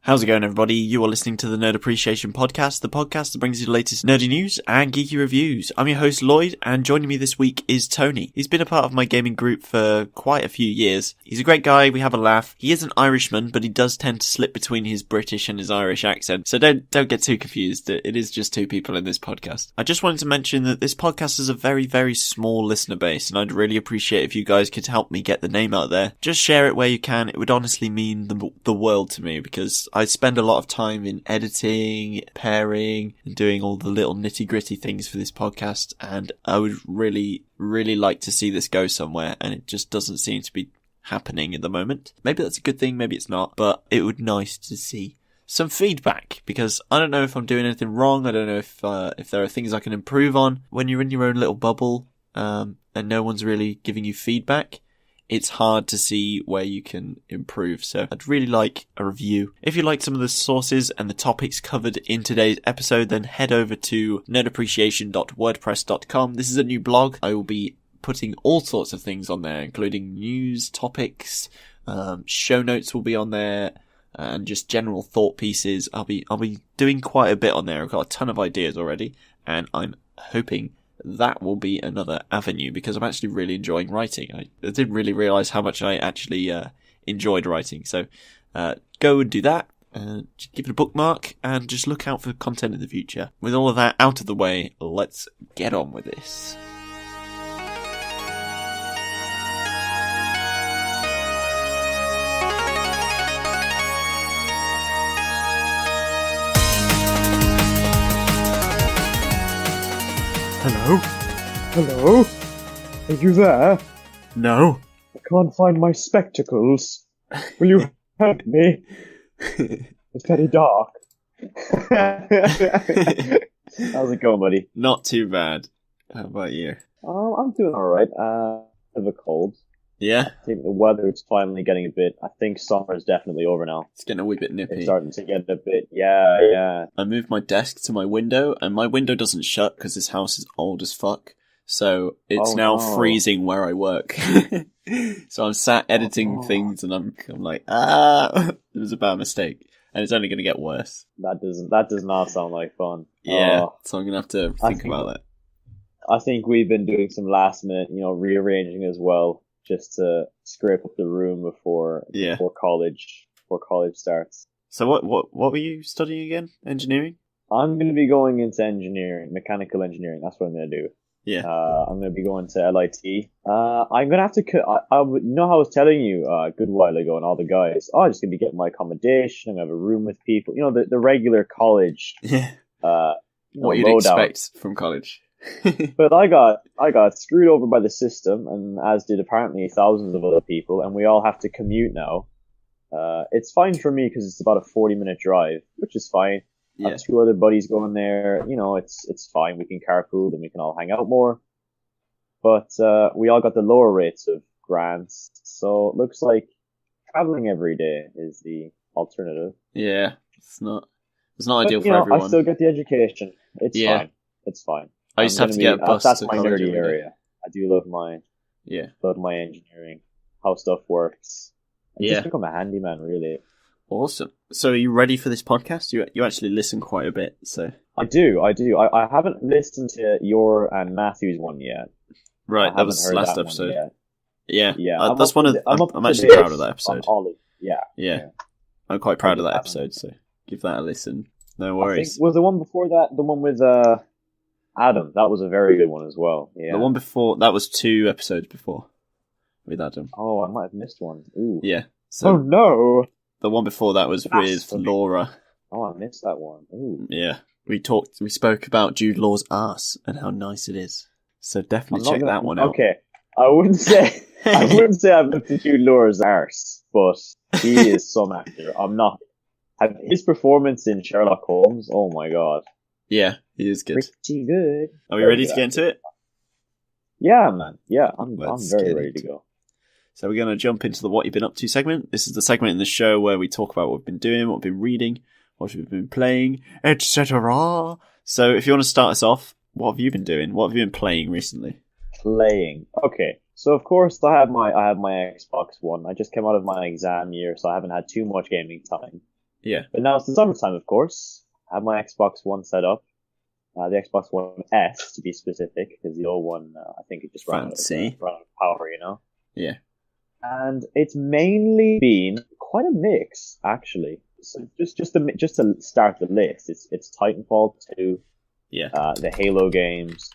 How's it going, everybody? You are listening to the Nerd Appreciation Podcast, the podcast that brings you the latest nerdy news and geeky reviews. I'm your host, Lloyd, and joining me this week is Tony. He's been a part of my gaming group for quite a few years. He's a great guy, we have a laugh. He is an Irishman, but he does tend to slip between his British and his Irish accent, so don't get too confused. It is just two people in this podcast. I just wanted to mention that this podcast is a very, very small listener base, and I'd really appreciate if you guys could help me get the name out there. Just share it where you can. It would honestly mean the world to me, because I spend a lot of time in editing, pairing, and doing all the little nitty-gritty things for this podcast, and I would really, really like to see this go somewhere, and it just doesn't seem to be happening at the moment. Maybe that's a good thing, maybe it's not, but it would be nice to see some feedback, because I don't know if I'm doing anything wrong. I don't know if there are things I can improve on. When you're in your own little bubble, and no one's really giving you feedback, it's hard to see where you can improve. So I'd really like a review. If you like some of the sources and the topics covered in today's episode, then head over to nerdappreciation.wordpress.com. This is a new blog. I will be putting all sorts of things on there, including news, topics, show notes will be on there, and just general thought pieces. I'll be doing quite a bit on there. I've got a ton of ideas already, and I'm hoping that will be another avenue, because I'm actually really enjoying writing. I didn't really realise how much I actually enjoyed writing. So go and do that. Just give it a bookmark and just look out for content in the future. With all of that out of the way, let's get on with this. Hello? Hello? Are you there? No. I can't find my spectacles. Will you help me? It's very dark. How's it going, buddy? Not too bad. How about you? I'm doing alright. I have a cold. Yeah? I think the weather is finally getting a bit... I think summer is definitely over now. It's getting a wee bit nippy. It's starting to get a bit... Yeah. I moved my desk to my window, and my window doesn't shut because this house is old as fuck. So it's now freezing where I work. So I'm sat editing things, and I'm like, it was a bad mistake. And it's only going to get worse. That does not sound like fun. Yeah, so I'm going to have to think about that. I think we've been doing some last minute, rearranging as well, just to scrape up the room before college starts. So what were you studying again? Engineering? I'm going to be going into engineering, mechanical engineering. That's what I'm going to do. Yeah. I'm going to be going to LIT. I'm going to have to, how I was telling you a good while ago, and all the guys, I'm just going to be getting my accommodation, I'm going to have a room with people, the regular college. Yeah. What you'd expect from college. But I got screwed over by the system, and as did apparently thousands of other people, and we all have to commute now. It's fine for me because it's about a 40-minute drive, which is fine. Yeah. I have two other buddies going there. It's fine. We can carpool and we can all hang out more. But we all got the lower rates of grants, so it looks like traveling every day is the alternative. Yeah, it's not ideal for everyone. I still get the education. It's fine. It's fine. I used to have to get a bus. That's my nerdy area. I do love my engineering, how stuff works. I just become a handyman, really. Awesome. So are you ready for this podcast? You actually listen quite a bit, so. I do. I haven't listened to your and Matthew's one yet. Right, that was last episode. Yeah. I'm actually proud of that episode. Yeah. I'm quite proud of that episode, so give that a listen. No worries. Was the one before that the one with Adam? That was a very good one as well. Yeah. The one before, that was 2 episodes before with Adam. Oh, I might have missed one. Ooh. Yeah. So oh no! The one before that was with Laura. Oh, I missed that one. Ooh. Yeah. We spoke about Jude Law's arse and how nice it is. So definitely check that one out. Okay. I wouldn't say I've looked at Jude Law's arse, but he is some actor. His performance in Sherlock Holmes, oh my god. Yeah, he is good. Pretty good. Are we ready to get into it? Yeah, man. Yeah, I'm very ready to go. So we're going to jump into the What You've Been Up To segment. This is the segment in the show where we talk about what we've been doing, what we've been reading, what we've been playing, etc. So if you want to start us off, what have you been doing? What have you been playing recently? Playing. Okay. So of course I have my Xbox One. I just came out of my exam year, so I haven't had too much gaming time. Yeah. But now it's the summertime, of course. I have my Xbox One set up. The Xbox One S, to be specific, because the old one, I think it just ran out of power, you know? Yeah. And it's mainly been quite a mix, actually. So just to start the list, it's Titanfall 2, the Halo games,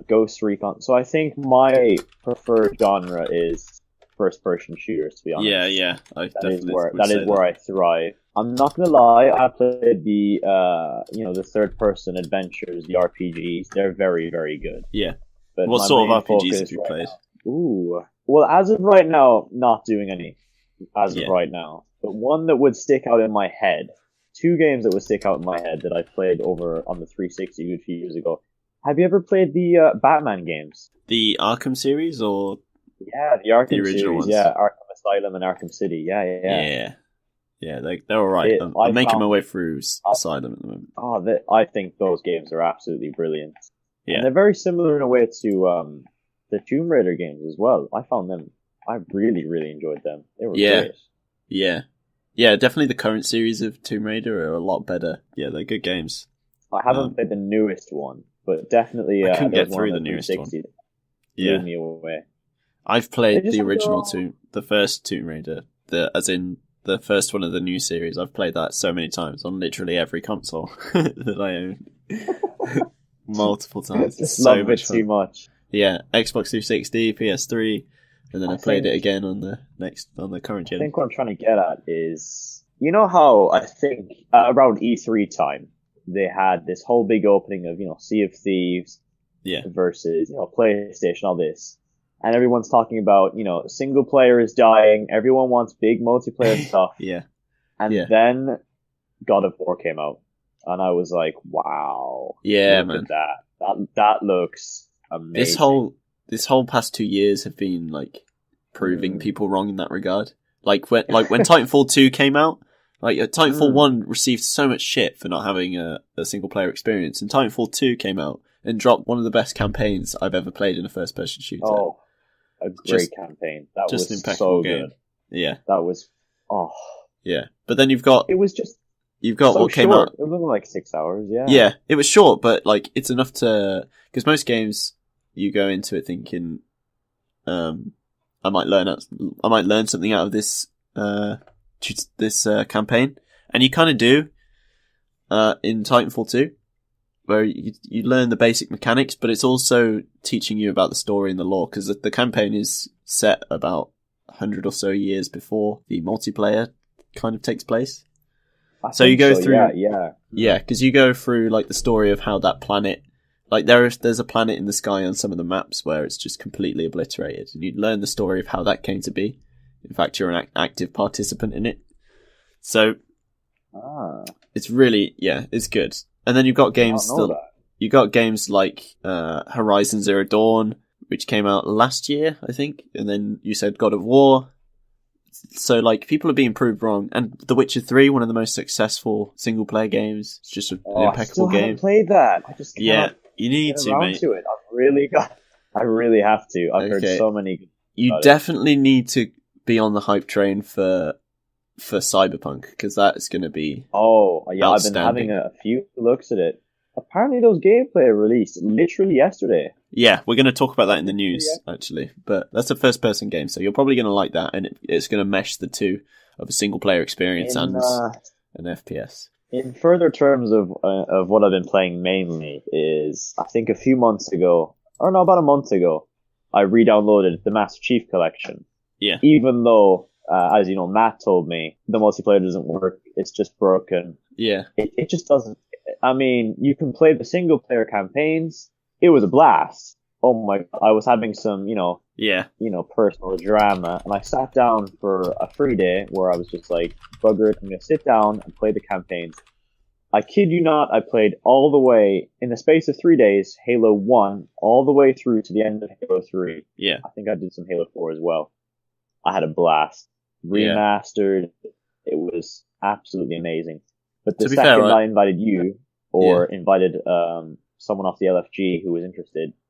Ghost Recon. So I think my preferred genre is first-person shooters, to be honest. Yeah. That is where I thrive. I'm not gonna lie, I played the third-person adventures, the RPGs. They're very, very good. Yeah. But what sort of RPGs have you played? Ooh. Well, as of right now, not doing any. As of right now. But one that would stick out in my head, 2 games that would stick out in my head that I played over on the 360 a few years ago. Have you ever played the Batman games? The Arkham series, or? Yeah, the Arkham the original series. Ones. Yeah, Arkham Asylum and Arkham City. Yeah. Yeah, they're alright. I'm making my way through Asylum at the moment. I think those games are absolutely brilliant. Yeah. And they're very similar in a way to the Tomb Raider games as well. I really, really enjoyed them. They were great. Yeah, definitely the current series of Tomb Raider are a lot better. Yeah, they're good games. I haven't played the newest one, but definitely I couldn't get through the newest one. Blew me away. I've played the original the first Tomb Raider, as in the first one of the new series. I've played that so many times on literally every console that I own. Multiple times. It's so much fun. Too much. Yeah, Xbox 360, PS3, and then I played it again on the current gen. I think what I'm trying to get at is, you know how I think around E3 time they had this whole big opening of Sea of Thieves versus PlayStation, all this. And everyone's talking about, single player is dying. Everyone wants big multiplayer stuff. And then God of War came out. And I was like, wow. Yeah, man. That looks amazing. This whole past 2 years have been, like, proving people wrong in that regard. Like when Titanfall 2 came out, Titanfall 1 received so much shit for not having a single player experience. And Titanfall 2 came out and dropped one of the best campaigns I've ever played in a first-person shooter. Oh. A great campaign. That was an impeccable game. Good. Yeah. That was Yeah. But then you've got what came out. It was only like 6 hours, yeah. Yeah, it was short, but like it's enough to, because most games you go into it thinking I might learn something out of this campaign. And you kind of do in Titanfall 2. Where you learn the basic mechanics, but it's also teaching you about the story and the lore, because the campaign is set about 100 or so years before the multiplayer kind of takes place. So you go through, because you go through like the story of how that planet, like there's a planet in the sky on some of the maps where it's just completely obliterated, and you learn the story of how that came to be. In fact, you're an active participant in it. So it's really, it's good. And then you've got games like Horizon Zero Dawn, which came out last year, I think. And then you said God of War. So like people are being proved wrong. And The Witcher 3, one of the most successful single player games. It's just an impeccable game. I haven't played that. I just can't you need to, mate. To it. I really have to. I've heard so many. You definitely need to be on the hype train for CYBERPUNK, because that's going to be I've been having a few looks at it. Apparently those gameplay are released literally yesterday. Yeah, we're going to talk about that in the news, actually. But that's a first person game, so you're probably going to like that, and it's going to mesh the two of a single player experience and an FPS. In further terms of what I've been playing mainly is, I think about a month ago, I re-downloaded the Master Chief Collection. Yeah. Even though as you know, Matt told me, the multiplayer doesn't work. It's just broken. Yeah. It just doesn't. I mean, you can play the single player campaigns. It was a blast. Oh my! I was having some, personal drama, and I sat down for a free day where I was just like, bugger it, I'm gonna sit down and play the campaigns. I kid you not, I played all the way, in the space of 3 days, Halo 1, all the way through to the end of Halo 3. Yeah. I think I did some Halo 4 as well. I had a blast. Remastered. It was absolutely amazing. But the second I invited you, or invited someone off the LFG who was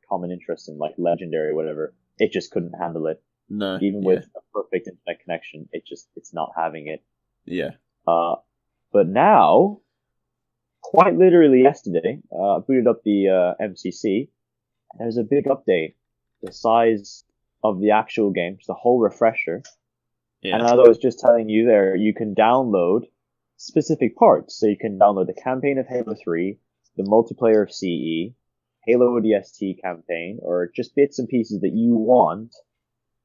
common interest in like Legendary or whatever, it just couldn't handle it. No. Even with a perfect internet connection, it's not having it. Yeah. But now, quite literally yesterday, I booted up the MCC. And there's a big update, the size of the actual game, just a whole refresher. Yeah. And as I was just telling you there, you can download specific parts. So you can download the campaign of Halo 3, the multiplayer of CE, Halo ODST campaign, or just bits and pieces that you want.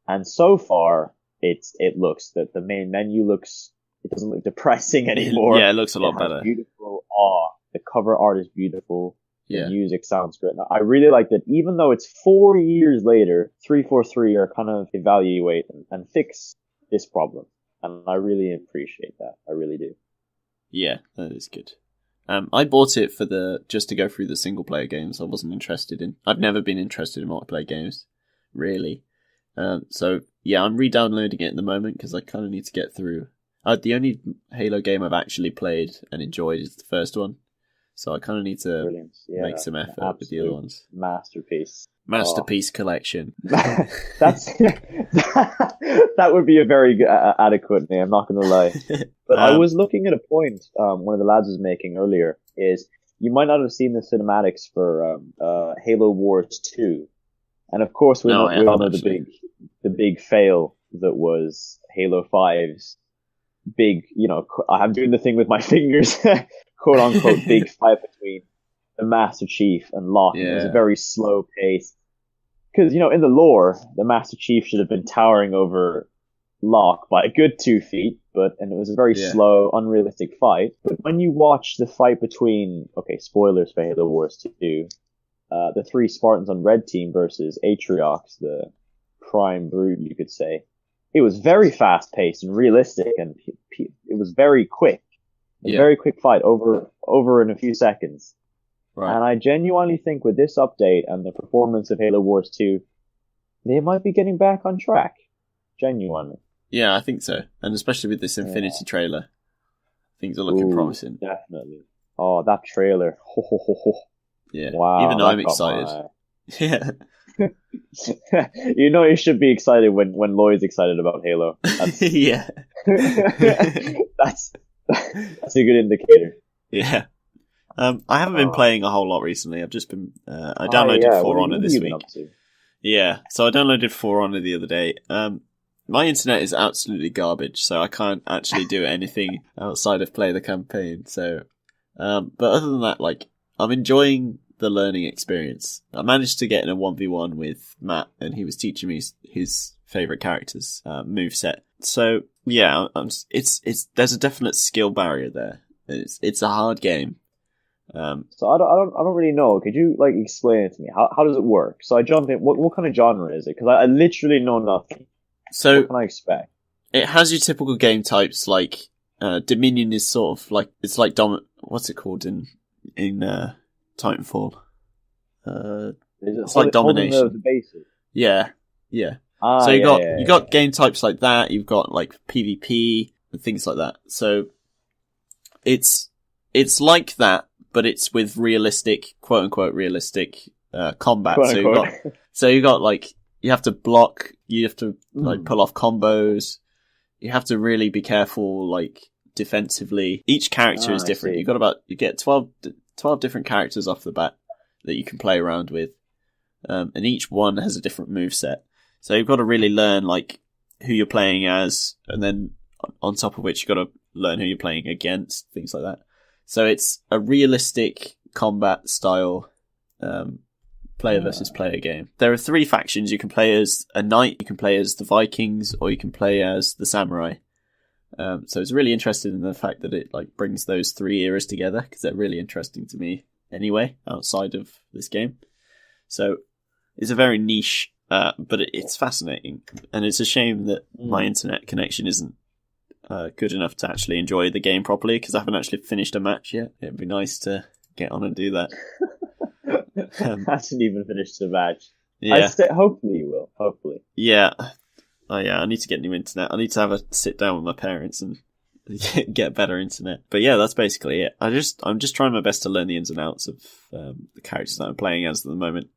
And so far, it looks that the main menu looks, it doesn't look depressing anymore. Yeah, it looks a lot better. Beautiful. The cover art is beautiful. The Yeah. music sounds great. Now, I really like that even though it's 4 years later, 343 are kind of evaluate and fix this problem. And I really appreciate that. I really do. Yeah, that is good. I bought it just to go through the single player games. I've never been interested in multiplayer games, really. So yeah, I'm re-downloading it at the moment because I kind of need to get through. The only Halo game I've actually played and enjoyed is the first one. So I kind of need to make some effort with the other ones. Masterpiece collection. That's that would be a very adequate name. I'm not going to lie. But I was looking at a point one of the lads was making earlier. Is you might not have seen the cinematics for Halo Wars 2, and of course we all know the big fail that was Halo 5's big. I'm doing the thing with my fingers. "Quote unquote" big fight between the Master Chief and Locke. Yeah. It was a very slow pace. Because, in the lore, the Master Chief should have been towering over Locke by a good 2 feet, and it was a very slow, unrealistic fight. But when you watch the fight between, spoilers for Halo Wars 2, the 3 Spartans on Red Team versus Atriox, the prime brute, you could say, it was very fast paced and realistic, and it was very quick. A very quick fight over in a few seconds. Right. And I genuinely think with this update and the performance of Halo Wars 2, they might be getting back on track. Genuinely. Yeah, I think so. And especially with this Infinity trailer. Things are looking promising. Definitely. Oh, that trailer. Ho, ho, ho, ho. Yeah. Wow. Even though I'm excited. Yeah. You should be excited when Lloyd's excited about Halo. Yeah. That's a good indicator. Yeah. I haven't been playing a whole lot recently. I've just been... I downloaded For Honor this week. Yeah, so I downloaded For Honor the other day. My internet is absolutely garbage, so I can't actually do anything outside of play the campaign. So, but other than that, I'm enjoying the learning experience. I managed to get in a 1v1 with Matt, and he was teaching me his favourite characters' moveset. So, yeah, there's a definite skill barrier there. It's a hard game. So I don't really know. Could you explain it to me? How does it work? So I jump in. What kind of genre is it? Because I literally know nothing. So what can I expect? It has your typical game types. Dominion is sort of it's like what's it called in Titanfall? It's like domination. The bases. Yeah. So you got game types like that. You've got PvP and things like that. So it's like that. But it's with realistic, quote unquote, realistic combat. So you got you have to block, you have to pull off combos, you have to really be careful defensively. Each character is different. You get 12 different characters off the bat that you can play around with, and each one has a different moveset. So you've got to really learn who you're playing as, and then on top of which you've got to learn who you're playing against, things like that. So it's a realistic combat style player versus player game. There are 3 factions. You can play as a knight, you can play as the Vikings, or you can play as the samurai. So it's really interesting in the fact that it brings those 3 eras together, because they're really interesting to me anyway, outside of this game. So it's a very niche, but it's fascinating. And it's a shame that my internet connection isn't good enough to actually enjoy the game properly, because I haven't actually finished a match yet. It'd be nice to get on and do that. Hasn't even finished the match. Yeah. Hopefully you will. Hopefully. Yeah. Oh yeah, I need to get new internet. I need to have a sit down with my parents and get better internet. But yeah, that's basically it. I'm just trying my best to learn the ins and outs of the characters that I'm playing as at the moment.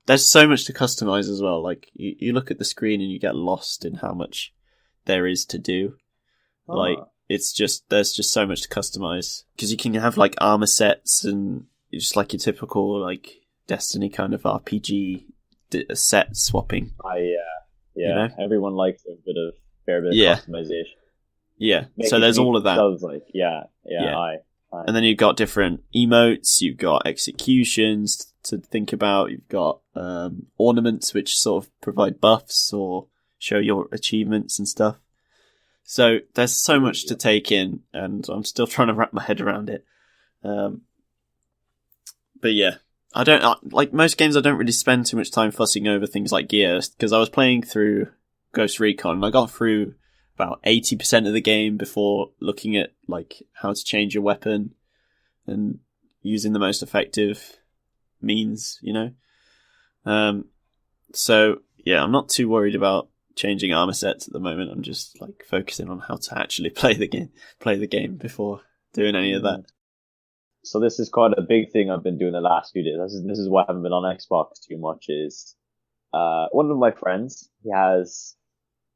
There's so much to customize as well. You look at the screen and you get lost in how much there is to do. there's just so much to customize, because you can have like armor sets and just like your typical like Destiny kind of RPG set swapping. Yeah. Everyone likes a fair bit of customization. Yeah, so there's all of that. And then you've got different emotes, you've got executions to think about, you've got ornaments which sort of provide buffs or show your achievements and stuff. So there's so much to take in, and I'm still trying to wrap my head around it. But yeah, like most games, I don't really spend too much time fussing over things like gear, because I was playing through Ghost Recon and I got through about 80% of the game before looking at like how to change your weapon and using the most effective means, So yeah, I'm not too worried about changing armor sets at the moment. I'm just like focusing on how to actually play the game before doing any of that. So this is quite a big thing I've been doing the last few days. This is why I haven't been on Xbox too much. Is one of my friends, he has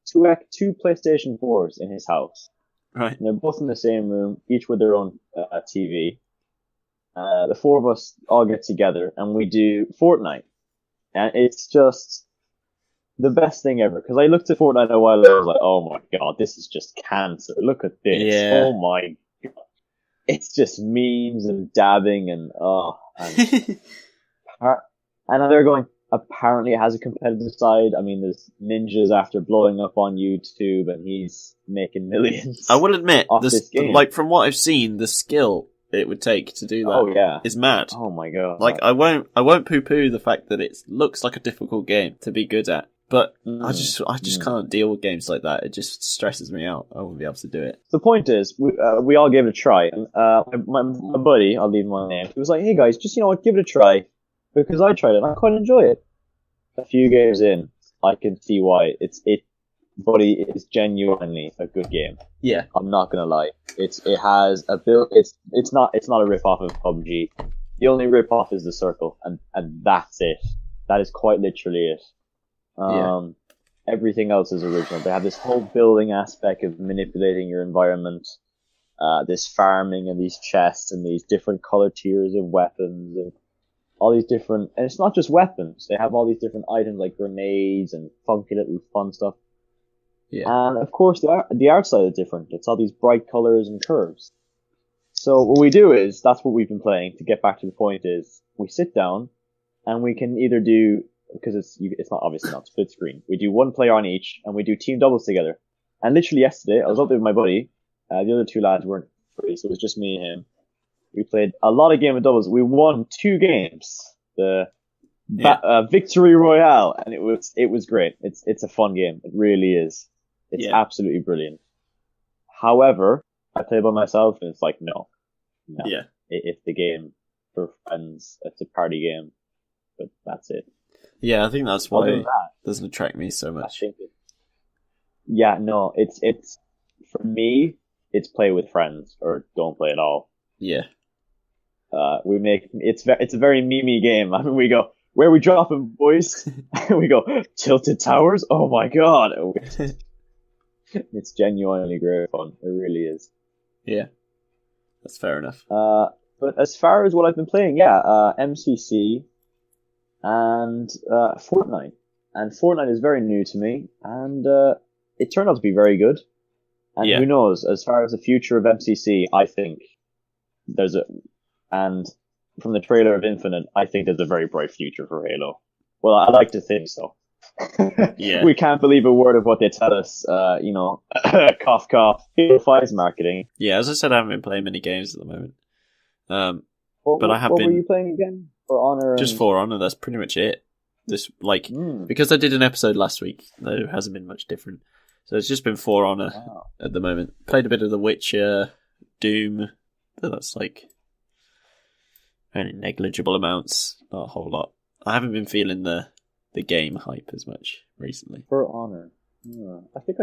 two PlayStation 4s in his house. Right. And they're both in the same room, each with their own TV. The four of us all get together and we do Fortnite. And it's just the best thing ever. Because I looked at Fortnite a while ago, I was like, oh my god, this is just cancer. Look at this. Yeah. Oh my god. It's just memes and dabbing and and they're going, apparently it has a competitive side. I mean, there's ninjas after blowing up on YouTube and he's making millions. I will admit, this game. Like from what I've seen, the skill it would take to do that is mad. Oh my god. Like I won't poo-poo the fact that it looks like a difficult game to be good at. But I just can't deal with games like that. It just stresses me out. I won't be able to do it. The point is, we all gave it a try. And my buddy, I'll leave my name, he was like, hey guys, just, give it a try. Because I tried it and I quite enjoy it. A few games in, I can see why. Buddy, it's genuinely a good game. Yeah. I'm not gonna lie. It has a build, it's not a rip-off of PUBG. The only rip-off is the circle, and that's it. That is quite literally it. Everything else is original. They have this whole building aspect of manipulating your environment, this farming and these chests and these different color tiers of weapons and all these different, and it's not just weapons. They have all these different items like grenades and funky little fun stuff. Yeah. And of course the art side is different. It's all these bright colors and curves. So what we do is, that's what we've been playing, to get back to the point, is we sit down and we can either do, because it's not obviously not split screen. We do one player on each, and we do team doubles together. And literally yesterday, I was up there with my buddy. The other two lads weren't free, so it was just me and him. We played a lot of game of doubles. We won 2 games. Victory Royale, and it was great. It's a fun game. It really is. It's absolutely brilliant. However, I play by myself, and it's like no. Yeah. It's the game for friends. It's a party game, but that's it. Yeah, I think that's why it doesn't attract me so much. It's for me, it's play with friends or don't play at all. Yeah. It's a very memey game. I mean, we go, where are we dropping, boys? We go, Tilted Towers? Oh my god. It's genuinely great fun. It really is. Yeah. That's fair enough. But as far as what I've been playing, MCC and Fortnite. And Fortnite is very new to me, and it turned out to be very good. And who knows, as far as the future of MCC, I think and from the trailer of Infinite, I think there's a very bright future for Halo. Well, I like to think so. Yeah. We can't believe a word of what they tell us, cough cough, Halo 5's marketing. Yeah, as I said, I haven't been playing many games at the moment. What were you playing again? For Honor? Just For Honor, that's pretty much it. Because I did an episode last week, there hasn't been much different. So it's just been For Honor at the moment. Played a bit of The Witcher, Doom, but that's only negligible amounts, not a whole lot. I haven't been feeling the game hype as much recently. For Honor. I think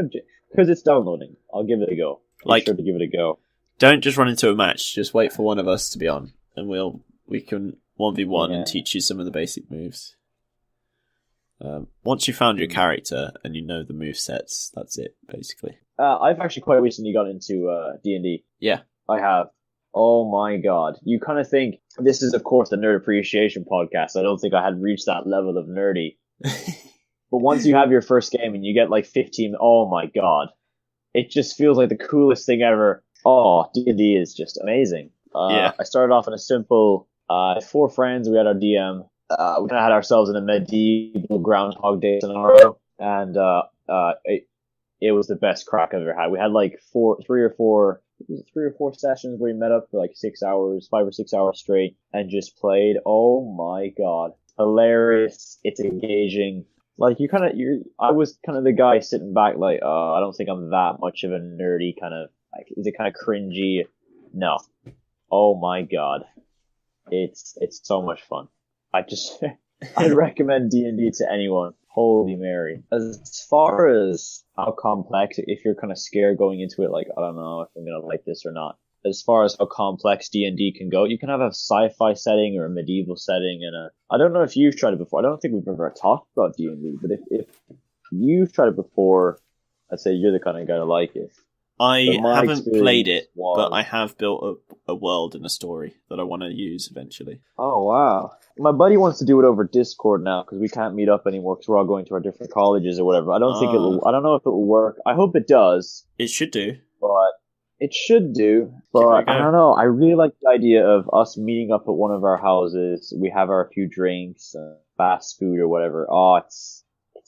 because it's downloading, I'll give it a go. Make sure to give it a go. Don't just run into a match, just wait for one of us to be on, and we can 1v1 and teach you some of the basic moves. Once you found your character and you know the movesets, that's it, basically. I've actually quite recently got into D&D. Yeah. I have. Oh my god. You kind of think, this is of course the Nerd Appreciation podcast. I don't think I had reached that level of nerdy. But once you have your first game and you get like 15, oh my god. It just feels like the coolest thing ever. Oh, D&D is just amazing. I started off in a simple, 4 friends, we had our DM. We kind of had ourselves in a medieval Groundhog Day scenario. And it was the best crack I've ever had. We had like 3 or 4 sessions where we met up for like 6 hours, 5 or 6 hours straight, and just played. Oh my god. Hilarious. It's engaging. Like, I was kind of the guy sitting back like, I don't think I'm that much of a nerdy kind of, like, is it kind of cringy? No. Oh my god. It's so much fun. I'd recommend D&D to anyone. Holy Mary. As far as how complex, if you're kind of scared going into it, like, I don't know if I'm going to like this or not. As far as how complex D&D can go, you can have a sci-fi setting or a medieval setting, and I don't know if you've tried it before. I don't think we've ever talked about D&D, but if you've tried it before, I'd say you're the kind of guy to like it. I haven't played it, but I have built a world and a story that I want to use eventually. Oh, wow. My buddy wants to do it over Discord now because we can't meet up anymore because we're all going to our different colleges or whatever. I don't know if it will work. I hope it does. It should do. But it should do. But I don't know. I really like the idea of us meeting up at one of our houses. We have our few drinks, fast food or whatever. Oh, it's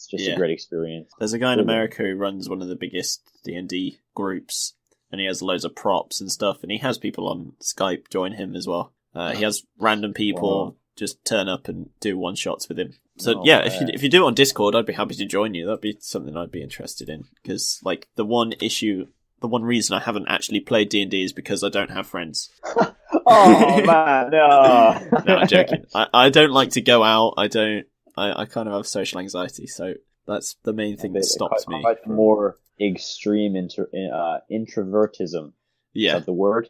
just a great experience. There's a guy in America who runs one of the biggest D&D groups, and he has loads of props and stuff, and he has people on Skype join him as well. He has random people just turn up and do one-shots with him. So if you do it on Discord, I'd be happy to join you. That'd be something I'd be interested in, because like the one reason I haven't actually played D&D is because I don't have friends. Oh man, no. No, I'm joking. I don't like to go out. I kind of have social anxiety, so that's the main thing that stops me. More extreme introvertism. Yeah. Is that the word?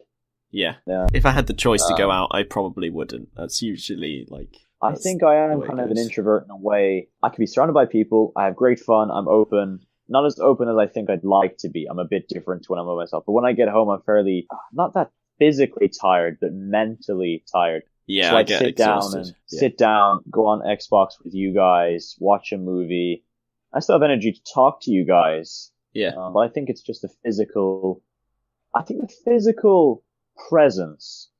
Yeah. If I had the choice to go out, I probably wouldn't. That's usually like... I think I am kind of an introvert in a way. I can be surrounded by people. I have great fun. I'm open. Not as open as I think I'd like to be. I'm a bit different when I'm by myself. But when I get home, I'm fairly, not that physically tired, but mentally tired. Yeah, so I get exhausted. Sit down, go on Xbox with you guys, watch a movie. I still have energy to talk to you guys. Yeah. But I think it's just the physical presence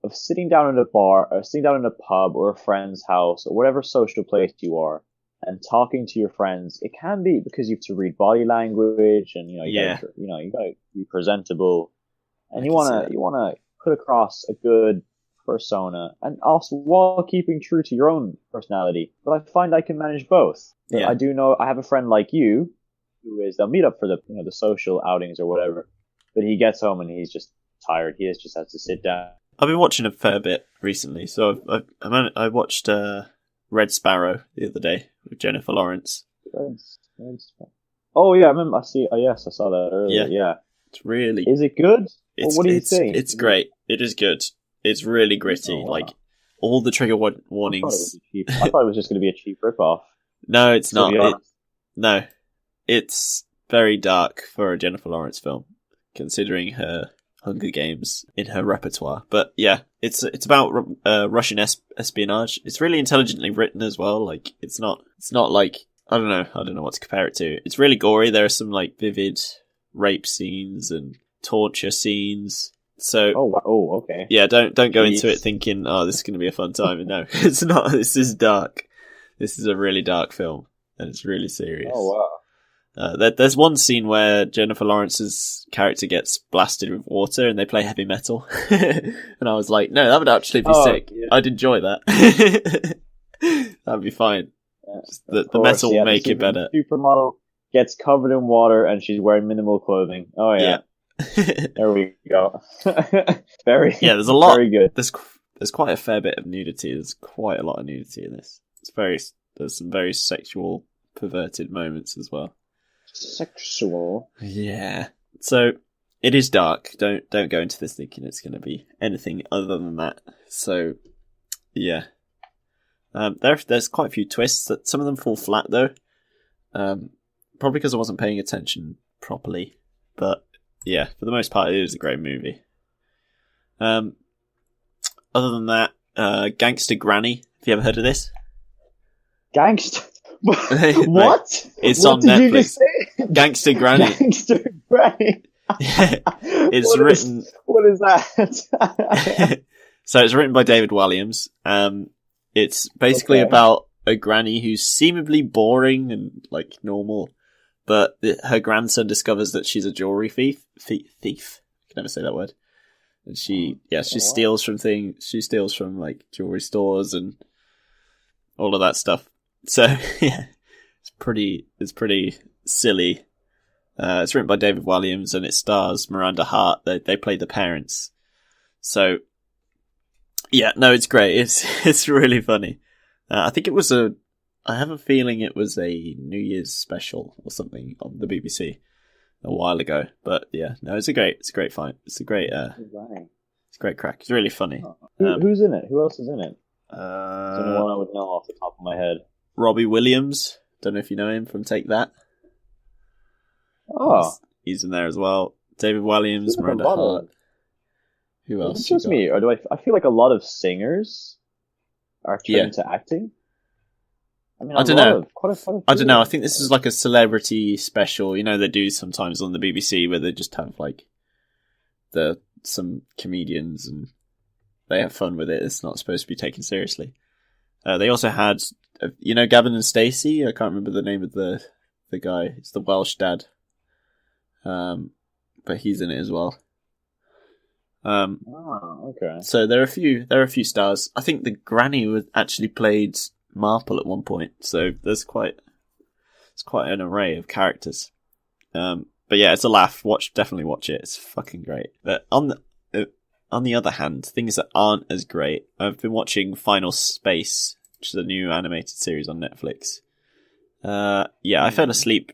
of sitting down in a bar or sitting down in a pub or a friend's house or whatever social place you are and talking to your friends. It can be because you have to read body language and, you gotta be presentable and you want to put across a good persona and also while keeping true to your own personality. But I find I can manage both. Yeah. I do know I have a friend like you they'll meet up for the social outings or whatever, but he gets home and he's just tired. He just has to sit down. I've been watching a fair bit recently, so I watched Red Sparrow the other day with Jennifer Lawrence. Red Sparrow. Oh yeah, I remember. I saw that earlier. Yeah. It's really. Is it good? What do you think? It's great. It is good. It's really gritty. Oh, wow. Like all the trigger warnings. I thought it was just going to be a cheap ripoff. No, it's not. No, it's very dark for a Jennifer Lawrence film, considering her Hunger Games in her repertoire. But yeah, it's about Russian espionage. It's really intelligently written as well. Like it's not like I don't know what to compare it to. It's really gory. There are some like vivid rape scenes and torture scenes. So okay. Yeah, don't go into it thinking, this is going to be a fun time. And no, it's not. This is dark. This is a really dark film, and it's really serious. Oh wow. There's one scene where Jennifer Lawrence's character gets blasted with water and they play heavy metal. And I was like, no, that would actually be sick. Yeah. I'd enjoy that. That'd be fine. The metal will make it better. Supermodel gets covered in water and she's wearing minimal clothing. Oh yeah. There we go. There's a lot. Very good. There's quite a fair bit of nudity. There's quite a lot of nudity in this. There's some very sexual, perverted moments as well. Sexual. Yeah. So it is dark. Don't go into this thinking it's going to be anything other than that. So yeah. There's quite a few twists. That some of them fall flat though. Probably because I wasn't paying attention properly. But yeah, for the most part, it is a great movie. Other than that, Gangster Granny. Have you ever heard of this? Gangster. What? It's what on did Netflix. You just say? Gangster Granny. Gangster Granny. Yeah, it's written. What is that? So it's written by David Walliams. It's basically about a granny who's seemingly boring and like normal, but her grandson discovers that she's a jewelry thief. Thief. I can never say that word. And she steals from things. She steals from like jewelry stores and all of that stuff. So yeah, it's pretty silly. It's written by David Walliams and it stars Miranda Hart. They play the parents. So yeah, no, it's great. It's really funny. I think I have a feeling it was a New Year's special or something on the BBC a while ago. But yeah, no, it's a great fight. It's a great crack. It's really funny. Who's in it? Who else is in it? There's only one I would know off the top of my head. Robbie Williams. Don't know if you know him from Take That. Oh, he's in there as well. David Walliams, Miranda Hart. Who else? Is it just me, or do I feel like a lot of singers are turned to acting? I mean, I don't know. I don't know. I think this is like a celebrity special. You know, they do sometimes on the BBC where they just have like some comedians and they have fun with it. It's not supposed to be taken seriously. They also had, Gavin and Stacey. I can't remember the name of the guy. It's the Welsh dad. But he's in it as well. Okay. So there are a few stars. I think the granny actually played Marple at one point. So it's quite an array of characters. But yeah, it's a laugh. Definitely watch it. It's fucking great. But on the other hand, things that aren't as great. I've been watching Final Space, which is a new animated series on Netflix. I fell asleep.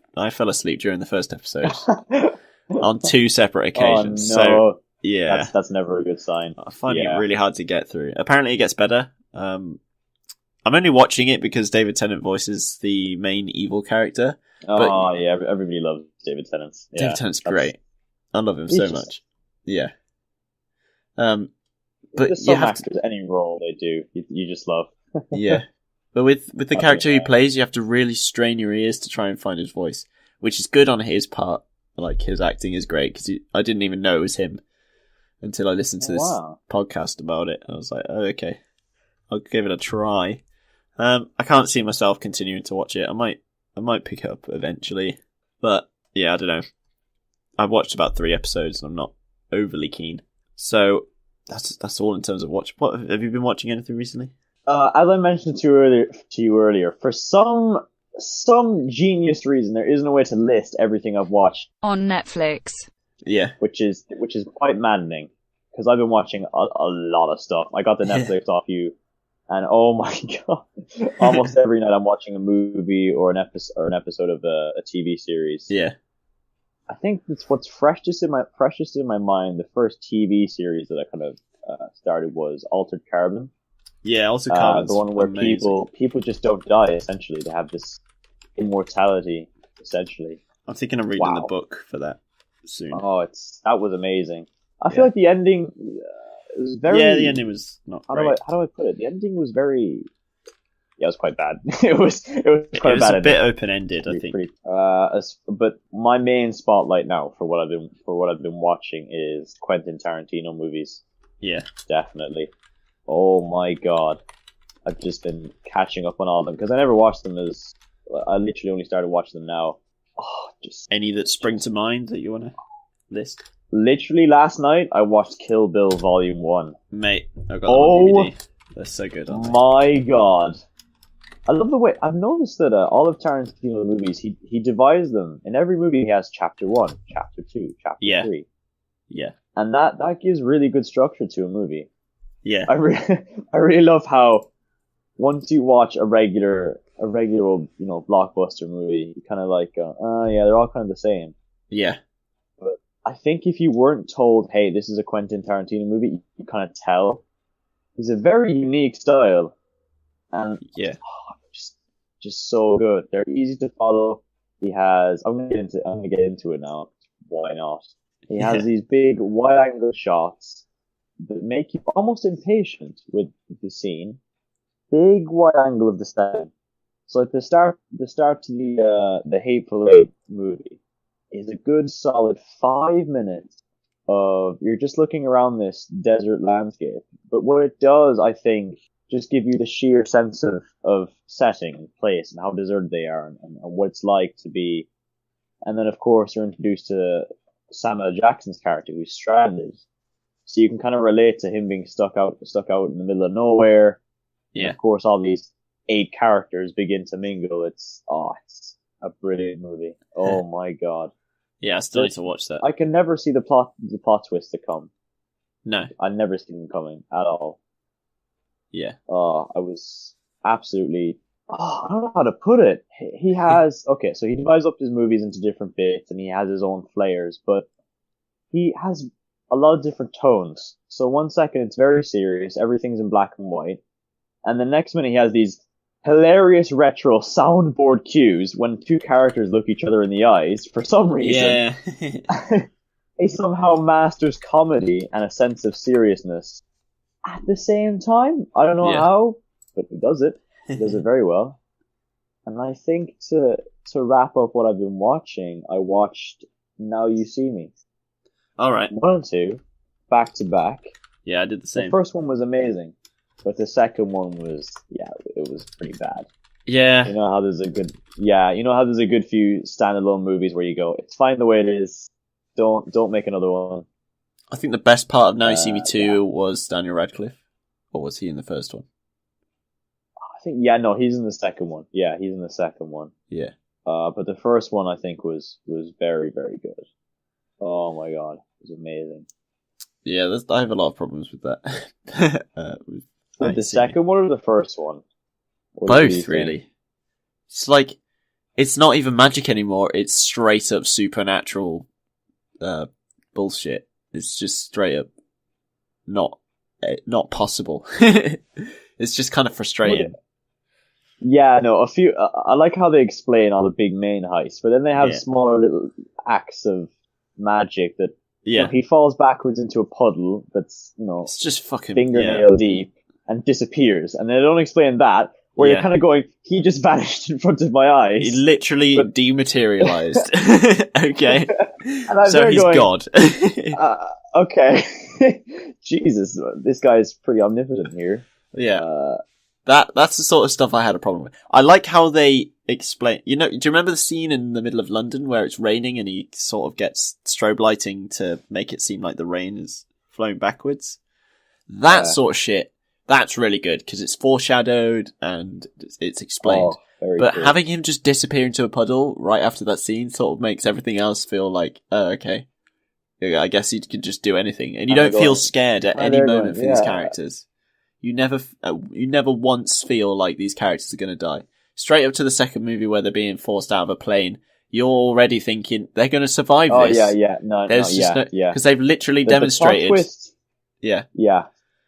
During the first episode on 2 separate occasions. Oh, no. So yeah, that's never a good sign. I find it really hard to get through. Apparently, it gets better. I'm only watching it because David Tennant voices the main evil character. Oh yeah, everybody loves David Tennant. Yeah, David Tennant's great. I love him so much. Yeah. But some actors, any role they do, you just love. Yeah. But with the character he plays, you have to really strain your ears to try and find his voice, which is good on his part. Like, his acting is great, because I didn't even know it was him until I listened to this podcast about it. I was like, oh, okay, I'll give it a try. I can't see myself continuing to watch it. I might pick it up eventually, but yeah, I don't know. I've watched about 3 episodes and I'm not overly keen. So that's all in terms of watch. What have you been watching anything recently? As I mentioned to you earlier, for some genius reason, there isn't a way to list everything I've watched on Netflix. Yeah, which is quite maddening because I've been watching a lot of stuff. I got the Netflix off you, and oh my god, almost every night I'm watching a movie or an episode of a TV series. Yeah, I think that's what's freshest in my mind. The first TV series that I kind of started was Altered Carbon. Yeah, Altered Carbon, the one where people just don't die. Essentially, they have this immortality. Essentially, I'm thinking of reading the book for that soon. Oh, that was amazing. I feel like the ending was very. Yeah, the ending was not great. How do I put it? The ending was very. Yeah, it was quite bad. it was quite bad. A bit open ended, I think. But my main spotlight now for what I've been watching is Quentin Tarantino movies. Yeah, definitely. Oh my god, I've just been catching up on all of them because I never watched them I literally only started watching them now. Oh, just any that spring to mind that you want to list? Literally last night I watched Kill Bill Volume 1. Mate, I got them on DVD. They're so good, aren't they? My god. I love the way I've noticed that all of Tarantino movies he divides them. In every movie he has chapter 1, chapter 2, chapter 3. Yeah. And that gives really good structure to a movie. Yeah. I really love how once you watch a regular old, blockbuster movie, you kind of like yeah, they're all kind of the same. Yeah. But I think if you weren't told, hey, this is a Quentin Tarantino movie, you kind of tell. It's a very unique style. and Yeah. just so good. They're easy to follow. He has. I'm gonna get into it now. Why not? He has these big wide angle shots that make you almost impatient with the scene. Big wide angle of the setting. So at the start to the Hateful Eight movie is a good solid 5 minutes of you're just looking around this desert landscape. But what it does, I think, just give you the sheer sense of setting, place, and how deserted they are, and what it's like to be. And then, of course, you're introduced to Samuel L. Jackson's character, who's stranded. So you can kind of relate to him being stuck out in the middle of nowhere. Yeah. And of course, all these 8 characters begin to mingle. It's a brilliant movie. Oh my god. Yeah, I still need to watch that. I can never see the plot twist to come. No. I never see them coming at all. Yeah. I was absolutely. I don't know how to put it. He has so he divides up his movies into different bits, and he has his own flavors, but he has a lot of different tones. So one second it's very serious, everything's in black and white, and the next minute he has these hilarious retro soundboard cues when 2 characters look each other in the eyes for some reason. Yeah. He somehow masters comedy and a sense of seriousness at the same time. I don't know how, but he does it. He does it very well. And I think to wrap up what I've been watching, I watched Now You See Me. All right. 1 and 2, back to back. Yeah, I did the same. The first one was amazing, but the second one was, it was pretty bad. Yeah. You know how there's a good few standalone movies where you go, it's fine the way it is. Don't make another one. I think the best part of Now You See Me 2 was Daniel Radcliffe. Or was he in the first one? I think, he's in the second one. Yeah, he's in the second one. Yeah. But the first one, I think, was very, very good. Oh my god, it was amazing. Yeah, I have a lot of problems with that. With the second one or the first one? Both, really. It's like, it's not even magic anymore, it's straight up supernatural bullshit. It's just straight up not possible. It's just kind of frustrating. Yeah, no, I like how they explain all the big main heists, but then they have smaller little acts of magic that he falls backwards into a puddle that's, it's just fucking fingernail deep and disappears, and they don't explain that, where you're kind of going, he just vanished in front of my eyes. He literally dematerialized. Okay. And so he's going, God. Okay. Jesus, this guy's pretty omnipotent here. Yeah. That's the sort of stuff I had a problem with. I like how they explain, do you remember the scene in the middle of London where it's raining and he sort of gets strobe lighting to make it seem like the rain is flowing backwards? That sort of shit, that's really good because it's foreshadowed and it's explained. But cool. Having him just disappear into a puddle right after that scene sort of makes everything else feel like, okay. I guess he could just do anything. And you don't feel scared at any moment for these characters. You never once feel like these characters are going to die. Straight up to the second movie where they're being forced out of a plane, you're already thinking they're going to survive this. Oh, yeah. No, because they've literally demonstrated. The plot twist. Yeah. Yeah.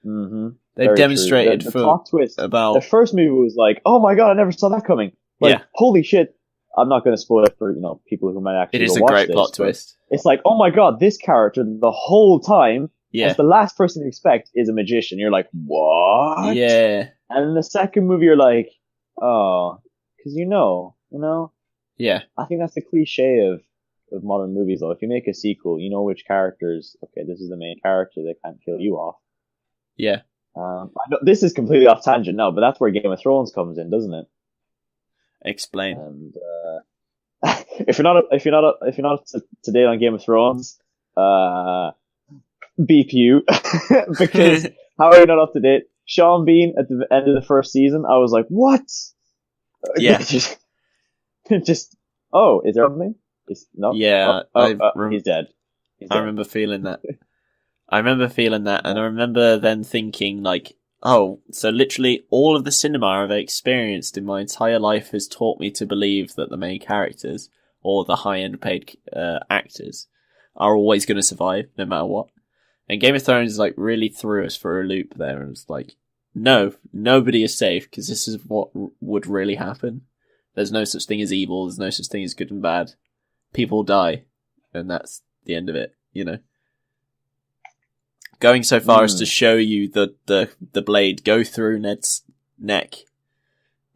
Mm-hmm. They've Very demonstrated the plot twist. About... The first movie was like, oh my god, I never saw that coming. Like, holy shit. I'm not going to spoil it for, people who might actually It is go a great this, plot twist. It's like, oh my god, this character the whole time, as the last person you expect, is a magician. You're like, what? Yeah. And in the second movie, you're like, oh, because Yeah. I think that's the cliche of modern movies, though. If you make a sequel, you know which characters, okay, this is the main character, they can't kill you off. Yeah. I know this is completely off tangent now, but that's where Game of Thrones comes in, doesn't it? Explain. And if you're not up to date on Game of Thrones, beep you because how are you not up to date? Sean Bean at the end of the first season, I was like, what? Yeah. just is there something? No. Yeah. He's dead. I remember feeling that. And I remember then thinking, like, oh, so literally all of the cinema I've experienced in my entire life has taught me to believe that the main characters, or the high-end paid actors, are always going to survive, no matter what. And Game of Thrones, like, really threw us for a loop there, and was like, no, nobody is safe because this is what would really happen. There's no such thing as evil. There's no such thing as good and bad. People die, and that's the end of it. You know, going so far as to show you the blade go through Ned's neck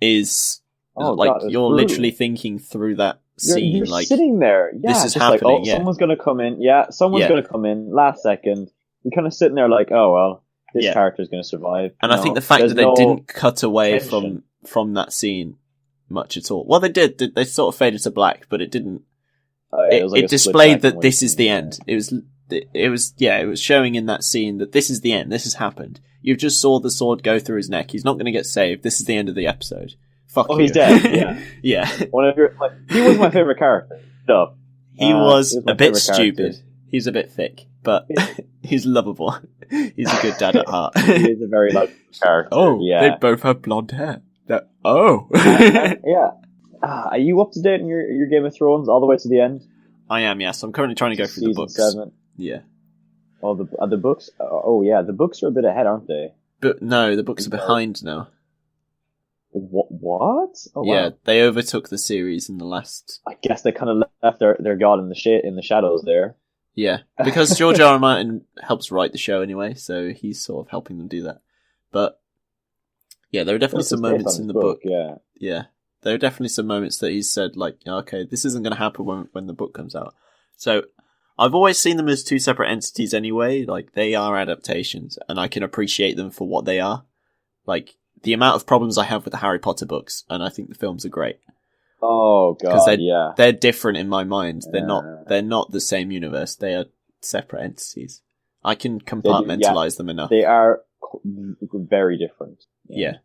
is God, you're brutal. literally thinking through that scene. You're like sitting there. Yeah, this is just like, happening. oh, someone's gonna come in. Yeah, someone's gonna come in last second. You're kind of sitting there like, oh well, this character's gonna survive. And I think the fact that they didn't cut away from that scene much at all. Well, they did. They sort of faded to black, but it didn't. It displayed that this is the end. It was showing in that scene that this is the end. This has happened. You've just saw the sword go through his neck. He's not going to get saved. This is the end of the episode. Fuck you. He's dead. Yeah, yeah. One of your, he was my favorite character. No, he was a bit stupid. He's a bit thick, but he's lovable. He's a good dad at heart. He is a very lovable character. Oh, yeah. They both have blonde hair. Yeah. Are you up to date in your Game of Thrones all the way to the end? I am, yes. I'm currently trying to go through the books. Season 7. Yeah. Oh, the books? Oh, yeah. The books are a bit ahead, aren't they? But no, the books are behind now. What? Oh, yeah, wow. they overtook the series in the last... I guess they kind of left their god in the shadows there. Yeah, because George R. R. Martin helps write the show anyway, so he's sort of helping them do that. But, yeah, there are definitely some moments in the book. Yeah. There are definitely some moments that he's said, like, okay, this isn't going to happen when the book comes out. So, I've always seen them as two separate entities anyway. Like, they are adaptations, and I can appreciate them for what they are. Like, the amount of problems I have with the Harry Potter books, and I think the films are great. Oh, God, because they're different in my mind. They're not the same universe. They are separate entities. I can compartmentalize them enough. They are very different. Yeah.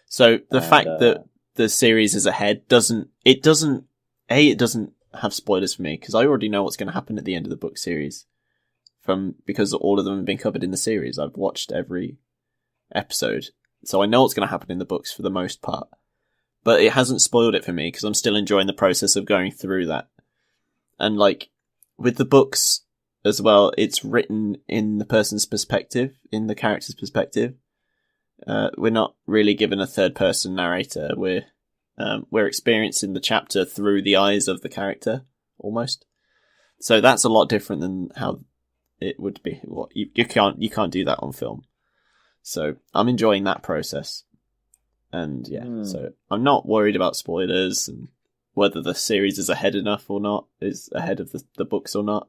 So, the fact that the series is ahead doesn't have spoilers for me, because I already know what's going to happen at the end of the book series because all of them have been covered in the series. I've watched every episode, so I know what's going to happen in the books for the most part, but it hasn't spoiled it for me because I'm still enjoying the process of going through that. And like with the books as well, it's written in the person's perspective, in the character's perspective. We're not really given a third person narrator. We're experiencing the chapter through the eyes of the character, almost. So that's a lot different than how it would be. Well, you can't do that on film. So I'm enjoying that process, and so I'm not worried about spoilers and whether the series is ahead enough or not, is ahead of the books or not,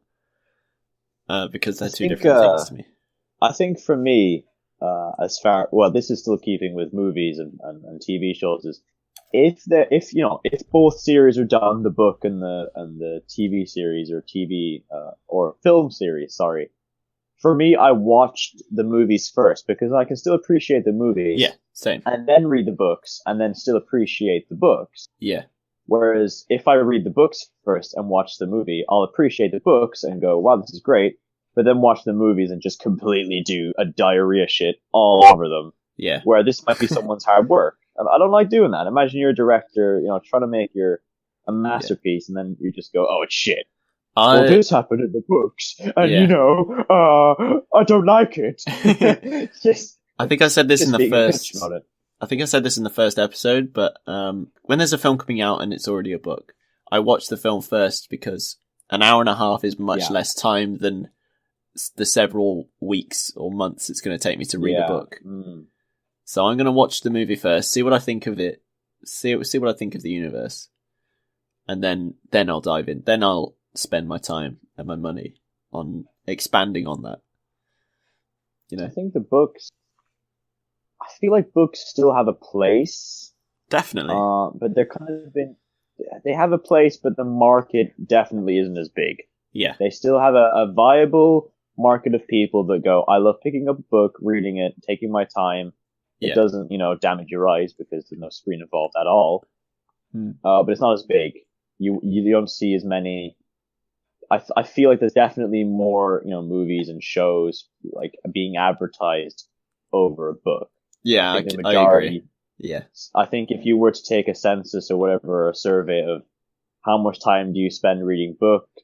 because they're two different things to me. I think for me, this is still keeping with movies and TV shows, is if both series are done, the book and the TV series or film series, sorry. For me, I watched the movies first because I can still appreciate the movies. Yeah, same. And then read the books and then still appreciate the books. Yeah. Whereas if I read the books first and watch the movie, I'll appreciate the books and go, wow, this is great. But then watch the movies and just completely do a diarrhea shit all over them. Yeah. Where this might be someone's hard work. I don't like doing that. Imagine you're a director, trying to make a masterpiece, and then you just go, oh, it's shit. Well, this happened in the books, and I don't like it. I think I said this in the first. I think I said this in the first episode, but when there's a film coming out and it's already a book, I watch the film first because an hour and a half is much less time than the several weeks or months it's going to take me to read a book. So I'm going to watch the movie first, see what I think of it, see what I think of the universe, and then I'll dive in. Then I'll spend my time and my money on expanding on that. I think the books, I feel like books still have a place. Definitely. But they're they have a place, but the market definitely isn't as big. Yeah. They still have a viable market of people that go, I love picking up a book, reading it, taking my time. It doesn't, damage your eyes because there's no screen involved at all. But it's not as big. You don't see as many. I feel like there's definitely more, movies and shows like being advertised over a book. Yeah, I agree. Yeah. I think if you were to take a census or whatever, or a survey of how much time do you spend reading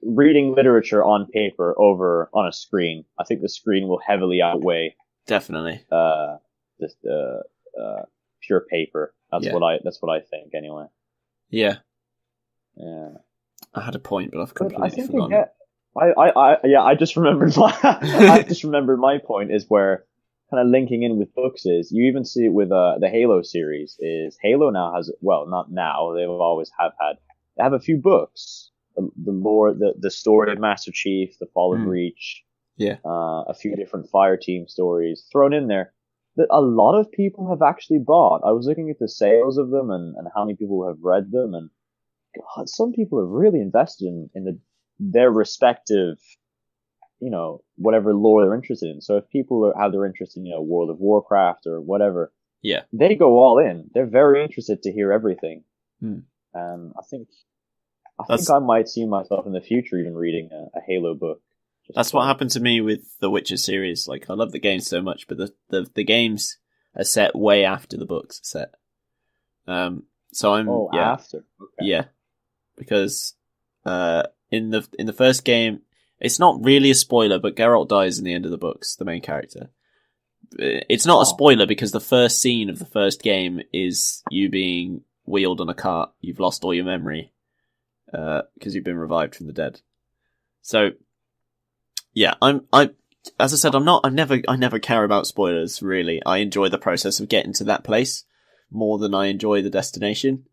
literature on paper over on a screen, I think the screen will heavily outweigh. Definitely. just pure paper. That's what I think anyway. Yeah. Yeah. I had a point, but I've But I completely think forgotten it. I just remembered I just remembered my point is where kind of linking in with books is you even see it with the Halo series is Halo now has, well, not now, they've always they have a few books, the lore, the story of Master Chief, the Fall of Reach, a few different Fire Team stories thrown in there that a lot of people have actually bought. I was looking at the sales of them and how many people have read them, and God, some people have really invested in their respective, whatever lore they're interested in. So if people have their interest in, World of Warcraft or whatever, they go all in. They're very interested to hear everything. I think I might see myself in the future even reading a Halo book. That's what happened to me with the Witcher series. Like, I love the games so much, but the games are set way after the books are set. So I'm after. Okay. Yeah, because in the first game, it's not really a spoiler, but Geralt dies in the end of the books, the main character. It's not a spoiler because the first scene of the first game is you being wheeled on a cart. You've lost all your memory because you've been revived from the dead. So yeah, as I said, I never care about spoilers really. I enjoy the process of getting to that place more than I enjoy the destination.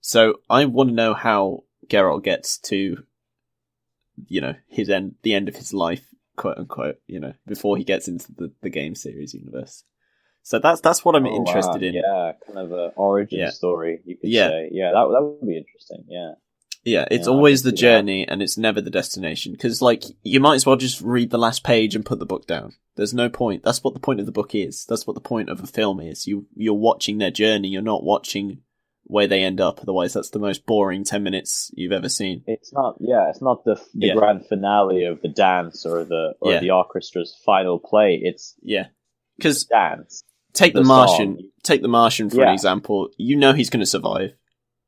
So I want to know how Geralt gets to, the end of his life, quote unquote, before he gets into the game series universe. So that's what I'm interested in. Yeah, kind of an origin story, you could say. Yeah, that would be interesting. Yeah. Yeah, it's always the journey and it's never the destination. Because, you might as well just read the last page and put the book down. There's no point. That's what the point of the book is. That's what the point of a film is. You're watching their journey. You're not watching where they end up. Otherwise, that's the most boring 10 minutes you've ever seen. It's not the grand finale of the dance or the orchestra's final play. It's because dance. Take the Martian. Song. Take the Martian for an example. He's going to survive.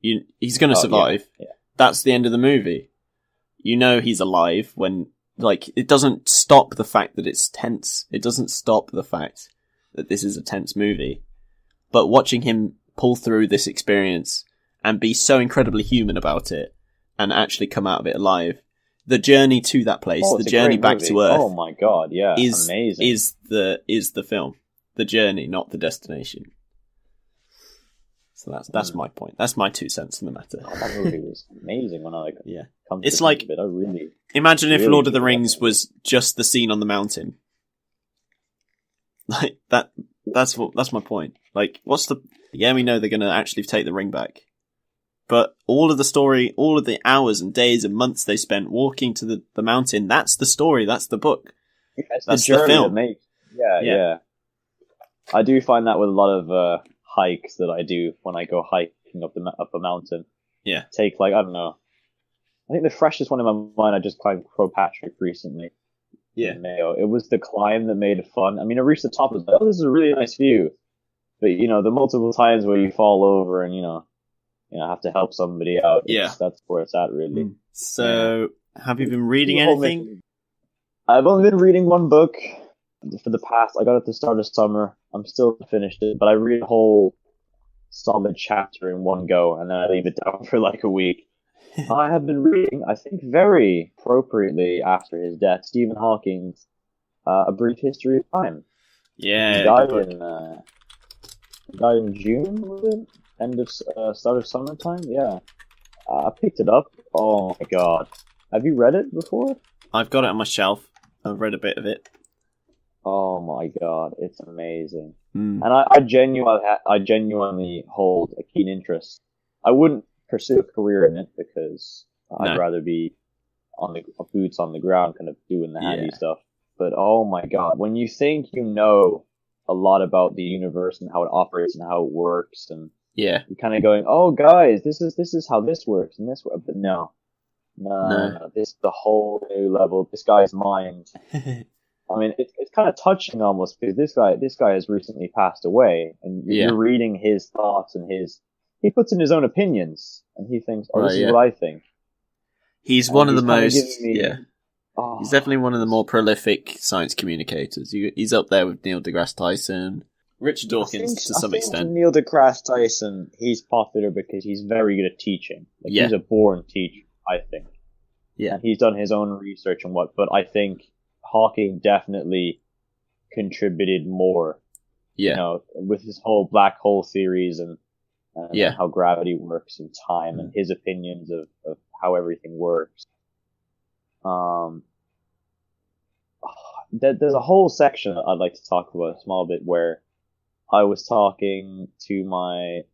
He's going to survive. Yeah. That's the end of the movie. He's alive when, it doesn't stop the fact that it's tense. It doesn't stop the fact that this is a tense movie. But watching him pull through this experience and be so incredibly human about it and actually come out of it alive, the journey to that place, the journey back to Earth. Oh my God, yeah, amazing. Is the film. The journey, not the destination. So that's my point. That's my 2 cents in the matter. That movie was amazing when I come to it's like it. I really imagine if Lord of the Rings was just the scene on the mountain. Like that. That's my point. We know they're going to actually take the ring back, but all of the story, all of the hours and days and months they spent walking to the mountain, that's the story. That's the book. Yeah, that's the film. Yeah. I do find that with a lot of hikes that I do when I go hiking up a mountain. Yeah. Take I don't know. I think the freshest one in my mind, I just climbed Croagh Patrick recently. Yeah. In Mayo. It was the climb that made it fun. I mean, I reached the top and was like, this is a really nice view. But, the multiple times where you fall over and, have to help somebody out. That's where it's at, really. So, have you been reading anything? I've only been reading one book for the past. I got it at the start of summer. I'm still finished it, but I read a whole solid chapter in one go, and then I leave it down for a week. I have been reading, I think very appropriately after his death, Stephen Hawking's A Brief History of Time. Yeah. He died in June, was it? End of start of summertime? Yeah. I picked it up. Oh my God. Have you read it before? I've got it on my shelf. I've read a bit of it. Oh my God, it's amazing. And I genuinely hold a keen interest. I wouldn't pursue a career in it because I'd rather be on the boots on the ground, kind of doing the handy stuff. But oh my God, when you think a lot about the universe and how it operates and how it works, and you're kind of going, oh guys, this is how this works and this way. But no, this is the whole new level. This guy's mind. I mean, it's kind of touching almost because this guy has recently passed away, and you're reading his thoughts and he puts in his own opinions, and he thinks, this is what I think. He's one of the most, he's definitely one of the more prolific science communicators. He's up there with Neil deGrasse Tyson. Richard Dawkins to some extent. Neil deGrasse Tyson, he's popular because he's very good at teaching. Like, Yeah. He's a born teacher, I think. Yeah. And he's done his own research and but I think Hawking definitely contributed more. Yeah. You know, with his whole black hole theories and how gravity works and time and his opinions of how everything works. There's a whole section I'd like to talk about a small bit where I was talking to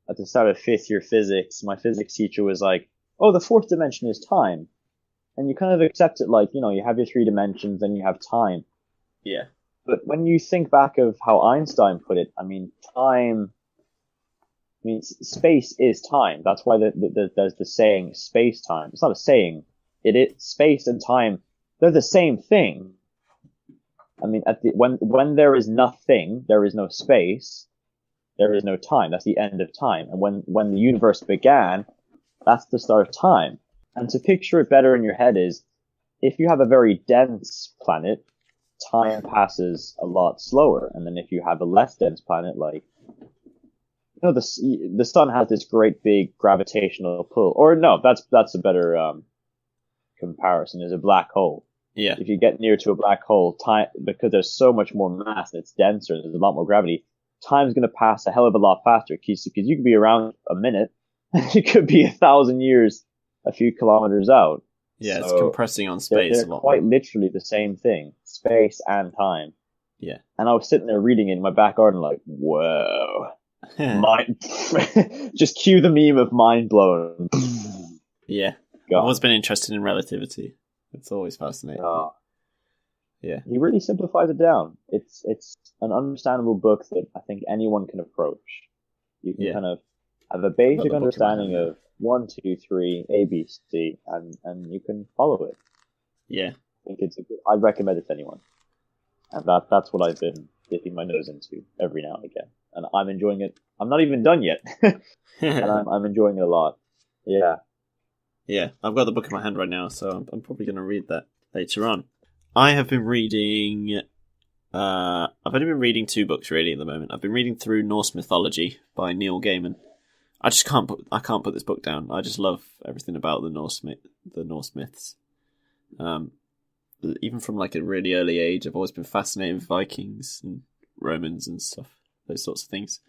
at the start of 5th year physics, my physics teacher was like, oh, the 4th dimension is time. And you kind of accept it like, you know, you have your 3 dimensions, then you have time. Yeah. But when you think back of how Einstein put it, I mean, space is time. That's why there's the saying space-time. It's not a saying. Space and time, they're the same thing. I mean, when there is nothing, there is no space, there is no time. That's the end of time. And when the universe began, that's the start of time. And to picture it better in your head is, if you have a very dense planet, time passes a lot slower. And then if you have a less dense planet, like, you know, the sun has this great big gravitational pull. Or no, that's a better comparison, is a black hole. Yeah. If you get near to a black hole, time, because there's so much more mass and it's denser, there's a lot more gravity, time's going to pass a hell of a lot faster, because you could be around a minute, and it could be 1,000 years a few kilometers out. Yeah, so it's compressing on space they're a lot. Quite literally the same thing, space and time. Yeah. And I was sitting there reading it in my back garden like, whoa. Just cue the meme of mind blown. Yeah. God. I've always been interested in relativity. It's always fascinating. Yeah. He really simplifies it down. It's an understandable book that I think anyone can approach. You can kind of have a basic understanding of 1, 2, 3, A, B, C, and you can follow it. Yeah. I think I'd recommend it to anyone. And that's what I've been dipping my nose into every now and again. And I'm enjoying it. I'm not even done yet. And I'm enjoying it a lot. Yeah. Yeah, I've got the book in my hand right now, so I'm probably going to read that later on. I have been reading... I've only been reading 2 books really at the moment. I've been reading through Norse Mythology by Neil Gaiman. I can't put this book down. I just love everything about the Norse myths. Even from like a really early age, I've always been fascinated with Vikings and Romans and stuff, those sorts of things.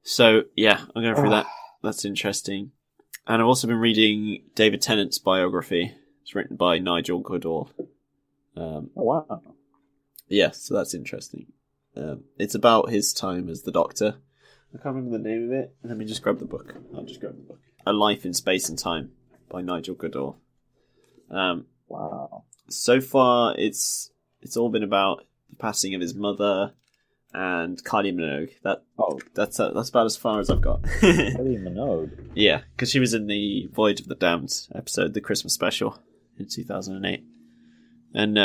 So yeah, I'm going through that. That's interesting. And I've also been reading David Tennant's biography. It's written by Nigel Goodall. Oh wow! Yeah, so that's interesting. It's about his time as the Doctor. I can't remember the name of it. Let me just grab the book. I'll just grab the book. A Life in Space and Time by Nigel Goodall. Wow. So far, it's all been about the passing of his mother and Kylie Minogue. That's about as far as I've got. Kylie Minogue? Yeah, because she was in the Voyage of the Damned episode, the Christmas special in 2008. And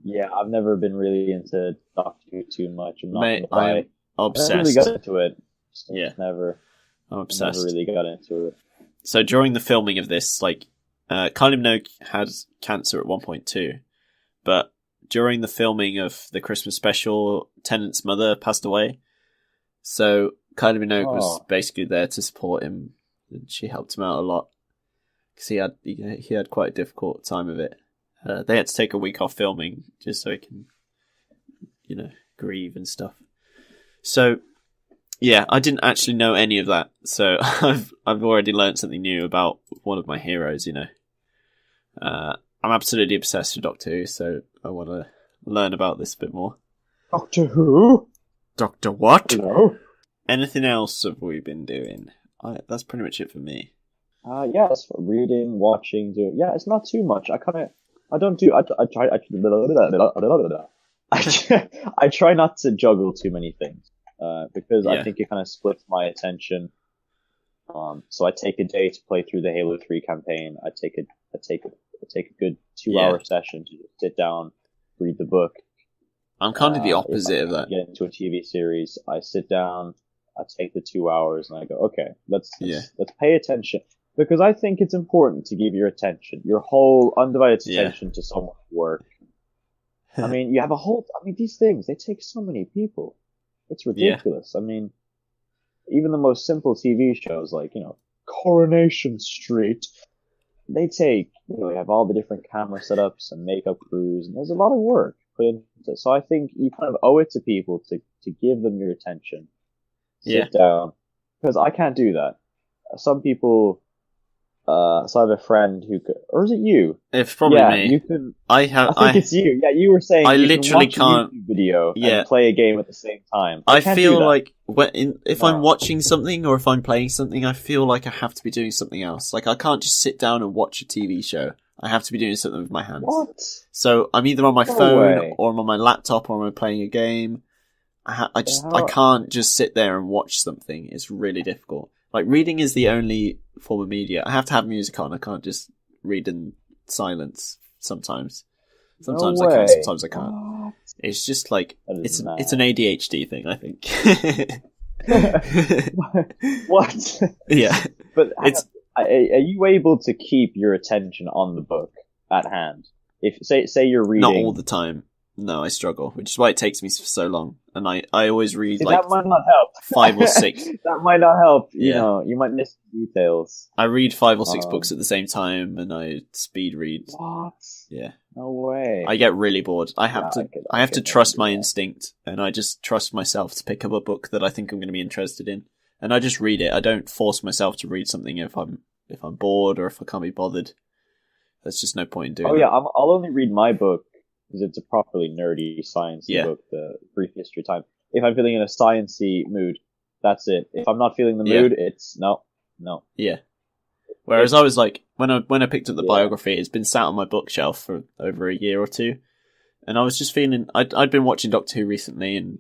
yeah, I've never been really into Doctor Who too much. I am obsessed. I never really got into it. Yeah, I'm obsessed. Never really got into it. So during the filming of this, like, Kylie Minogue had cancer at one point too, but during the filming of the Christmas special, Tennant's mother passed away. So Kylie Minogue was basically there to support him, and she helped him out a lot because he had quite a difficult time of it. They had to take a week off filming just so he can, grieve and stuff. So, yeah, I didn't actually know any of that. So I've already learned something new about one of my heroes. I'm absolutely obsessed with Doctor Who, so I want to learn about this a bit more. Doctor Who? Doctor what? Hello? Anything else have we been doing? That's pretty much it for me. Yes, reading, watching, it's not too much. I try not to juggle too many things, because I think it kind of splits my attention. So I take a day to play through the Halo 3 campaign. I take a good 2-hour session to just sit down, read the book. I'm kind of the opposite of that. Get into a TV series, I sit down, I take the 2 hours, and I go, okay, let's pay attention. Because I think it's important to give your attention, your whole undivided attention to someone's work. I mean, you have these things, they take so many people. It's ridiculous. I mean, even the most simple TV shows like, Coronation Street, they take, they have all the different camera setups and makeup crews, and there's a lot of work put into it. So I think you kind of owe it to people to give them your attention. Sit down. Because I can't do that. Some people, so I have a friend who could, or is it you? It's probably me. You can. I think it's you. Yeah, you were saying I you literally can watch can't. a YouTube video and play a game at the same time. I feel like if I'm watching something or if I'm playing something, I feel like I have to be doing something else. Like, I can't just sit down and watch a TV show. I have to be doing something with my hands. What? So I'm either on my phone or I'm on my laptop or I'm playing a game. I can't just sit there and watch something. It's really difficult. Like, reading is the only form of media. I have to have music on. I can't just read in silence sometimes. Sometimes I can, sometimes I can't. What? It's just like, it's an ADHD thing, I think. What? Yeah. But are you able to keep your attention on the book at hand? If say you're reading... Not all the time. No, I struggle, which is why it takes me so long. And I always read that might not help. 5 or 6. That might not help. You might miss details. I read 5 or 6 books at the same time, and I speed read. What? Yeah. No way. I get really bored. I have to trust my instinct, and I just trust myself to pick up a book that I think I'm going to be interested in, and I just read it. I don't force myself to read something if I'm bored or if I can't be bothered. There's just no point in doing. I'll only read my book because it's a properly nerdy sciencey book, The Brief History of Time. If I'm feeling in a sciencey mood, that's it. If I'm not feeling the mood, it's no. Yeah. Whereas I was like, when I picked up the biography, it's been sat on my bookshelf for over a year or two, and I was just feeling I'd been watching Doctor Who recently, and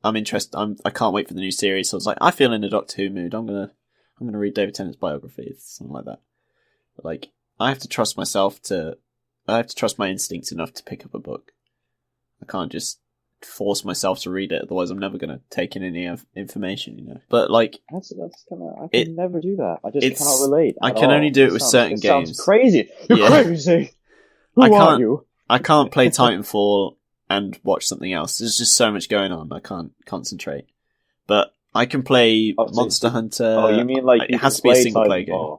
I'm interested. I can't wait for the new series. So I was like, I feel in a Doctor Who mood. I'm gonna read David Tennant's biography, something like that. But like, I have to trust myself I have to trust my instincts enough to pick up a book. I can't just force myself to read it, otherwise I'm never going to take in any information, But like, that's kind of, I can never do that. I just cannot relate. I can only do it with certain games. Sounds crazy. You're crazy. Who are you? I can't play Titanfall and watch something else. There's just so much going on. I can't concentrate. But I can play Monster Hunter. Oh, you mean like it has to be a single player game?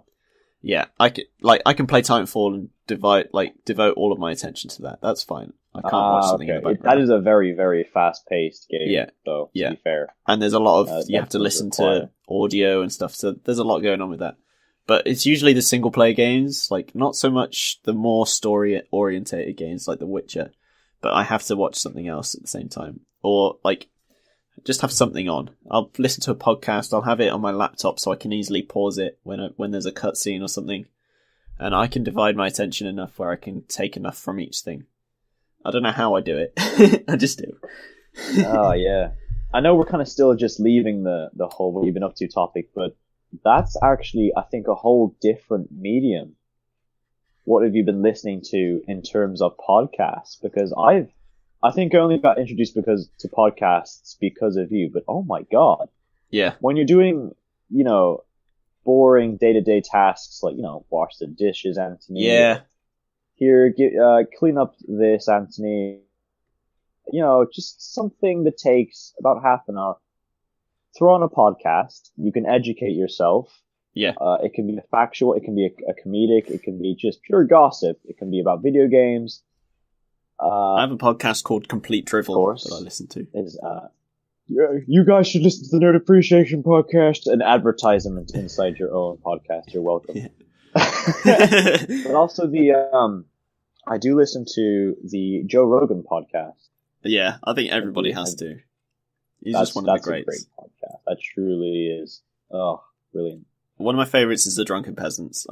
Yeah, I can play Titanfall and devote all of my attention to that. That's fine. I can't watch something in the background. That is a very, very fast-paced game. Yeah, to be fair. And there's a lot of you have to listen to audio and stuff. So there's a lot going on with that. But it's usually the single player games, like not so much the more story orientated games like The Witcher. But I have to watch something else at the same time, or like just have something on. I'll listen to a podcast. I'll have it on my laptop so I can easily pause it when there's a cutscene or something, and I can divide my attention enough where I can take enough from each thing. I don't know how I do it. I just do. Oh yeah, I know we're kind of still just leaving the whole what you've been up to topic, but that's actually I think a whole different medium. What have you been listening to in terms of podcasts? Because I think I only got introduced to podcasts because of you, but oh my god. Yeah. When you're doing, boring day-to-day tasks like, wash the dishes, Anthony. Yeah. Here, clean up this, Anthony. Just something that takes about half an hour. Throw on a podcast. You can educate yourself. Yeah. It can be factual. It can be a comedic. It can be just pure gossip. It can be about video games. I have a podcast called Complete Drivel that I listen to. You guys should listen to the Nerd Appreciation Podcast. An advertisement inside your own podcast. You're welcome. Yeah. But also I do listen to the Joe Rogan podcast. Yeah, I think everybody has to. He's just one of the greats. That's a great podcast. That truly is. Oh, brilliant. One of my favorites is The Drunken Peasants.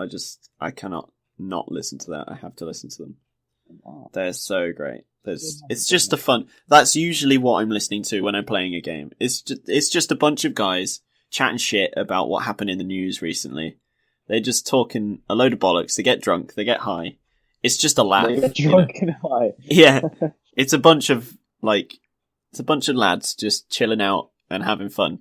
I cannot not listen to that. I have to listen to them. Wow. They're so great. It's just a fun. That's usually what I'm listening to when I'm playing a game. It's just a bunch of guys chatting shit about what happened in the news recently. They're just talking a load of bollocks. They get drunk. They get high. It's just a laugh. They get drunk and high. Yeah, it's a bunch of lads just chilling out and having fun,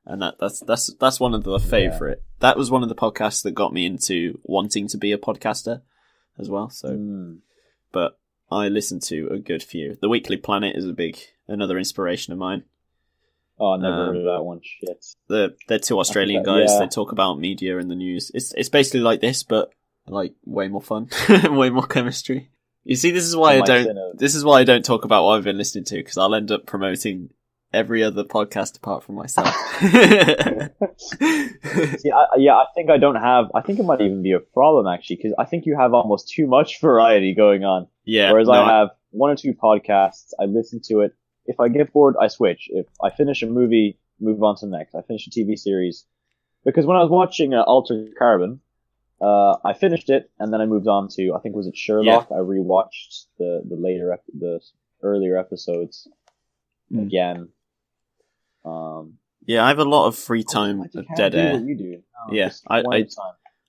and that's one of the favorite. Yeah. That was one of the podcasts that got me into wanting to be a podcaster as well. So. But I listen to a good few. The Weekly Planet is another inspiration of mine. Oh, I never heard of that one. Shit. They're two Australian guys. Yeah. They talk about media and the news. It's basically like this, but like way more fun, way more chemistry. You see, this is why I don't talk about what I've been listening to, because I'll end up promoting every other podcast apart from myself. See, I think it might even be a problem, actually, because I think you have almost too much variety going on. Yeah. Whereas I have one or two podcasts, I listen to it. If I get bored, I switch. If I finish a movie, move on to the next. I finish a TV series. Because when I was watching Altered Carbon, I finished it, and then I moved on to, I think, was it Sherlock? Yeah. I rewatched the earlier episodes again. Yeah, I have a lot of free time of dead air. What you do. No, yeah,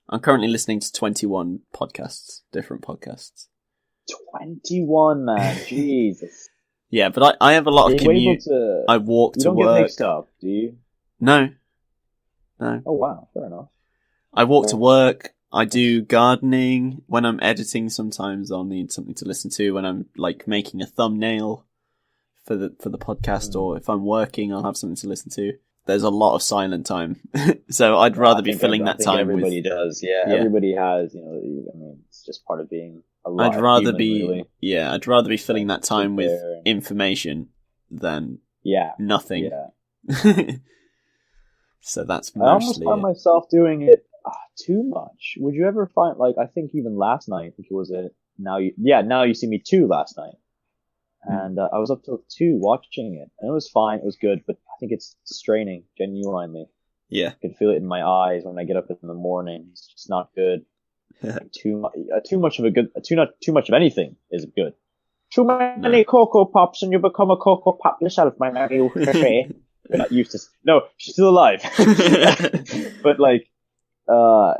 I'm currently listening to 21 podcasts, different podcasts. 21, man, Jesus. Yeah, but I have a lot of commute. I walk to work. You don't get mixed up, do you? No. Oh wow, fair enough. I walk to work. I do gardening. When I'm editing, sometimes I'll need something to listen to. When I'm like making a thumbnail for the podcast, or if I'm working, I'll have something to listen to. There's a lot of silent time, so I'd rather be filling that time. Everybody does, yeah. Everybody has, I mean, it's just part of being alive. I'd rather be filling that time with information than nothing. Yeah. So that's mostly. I almost find myself doing it too much. Would you ever find, like, I think even last night, I think it was Now You See Me 2 last night. And I was up till 2 watching it, and it was fine, it was good, but I think it's straining, genuinely. Yeah. I can feel it in my eyes when I get up in the morning. It's just not good. Too much of anything is good. Too many Cocoa Pops and you become a Cocoa Pop yourself, my Mary. You're not used to... No, she's still alive. But like, I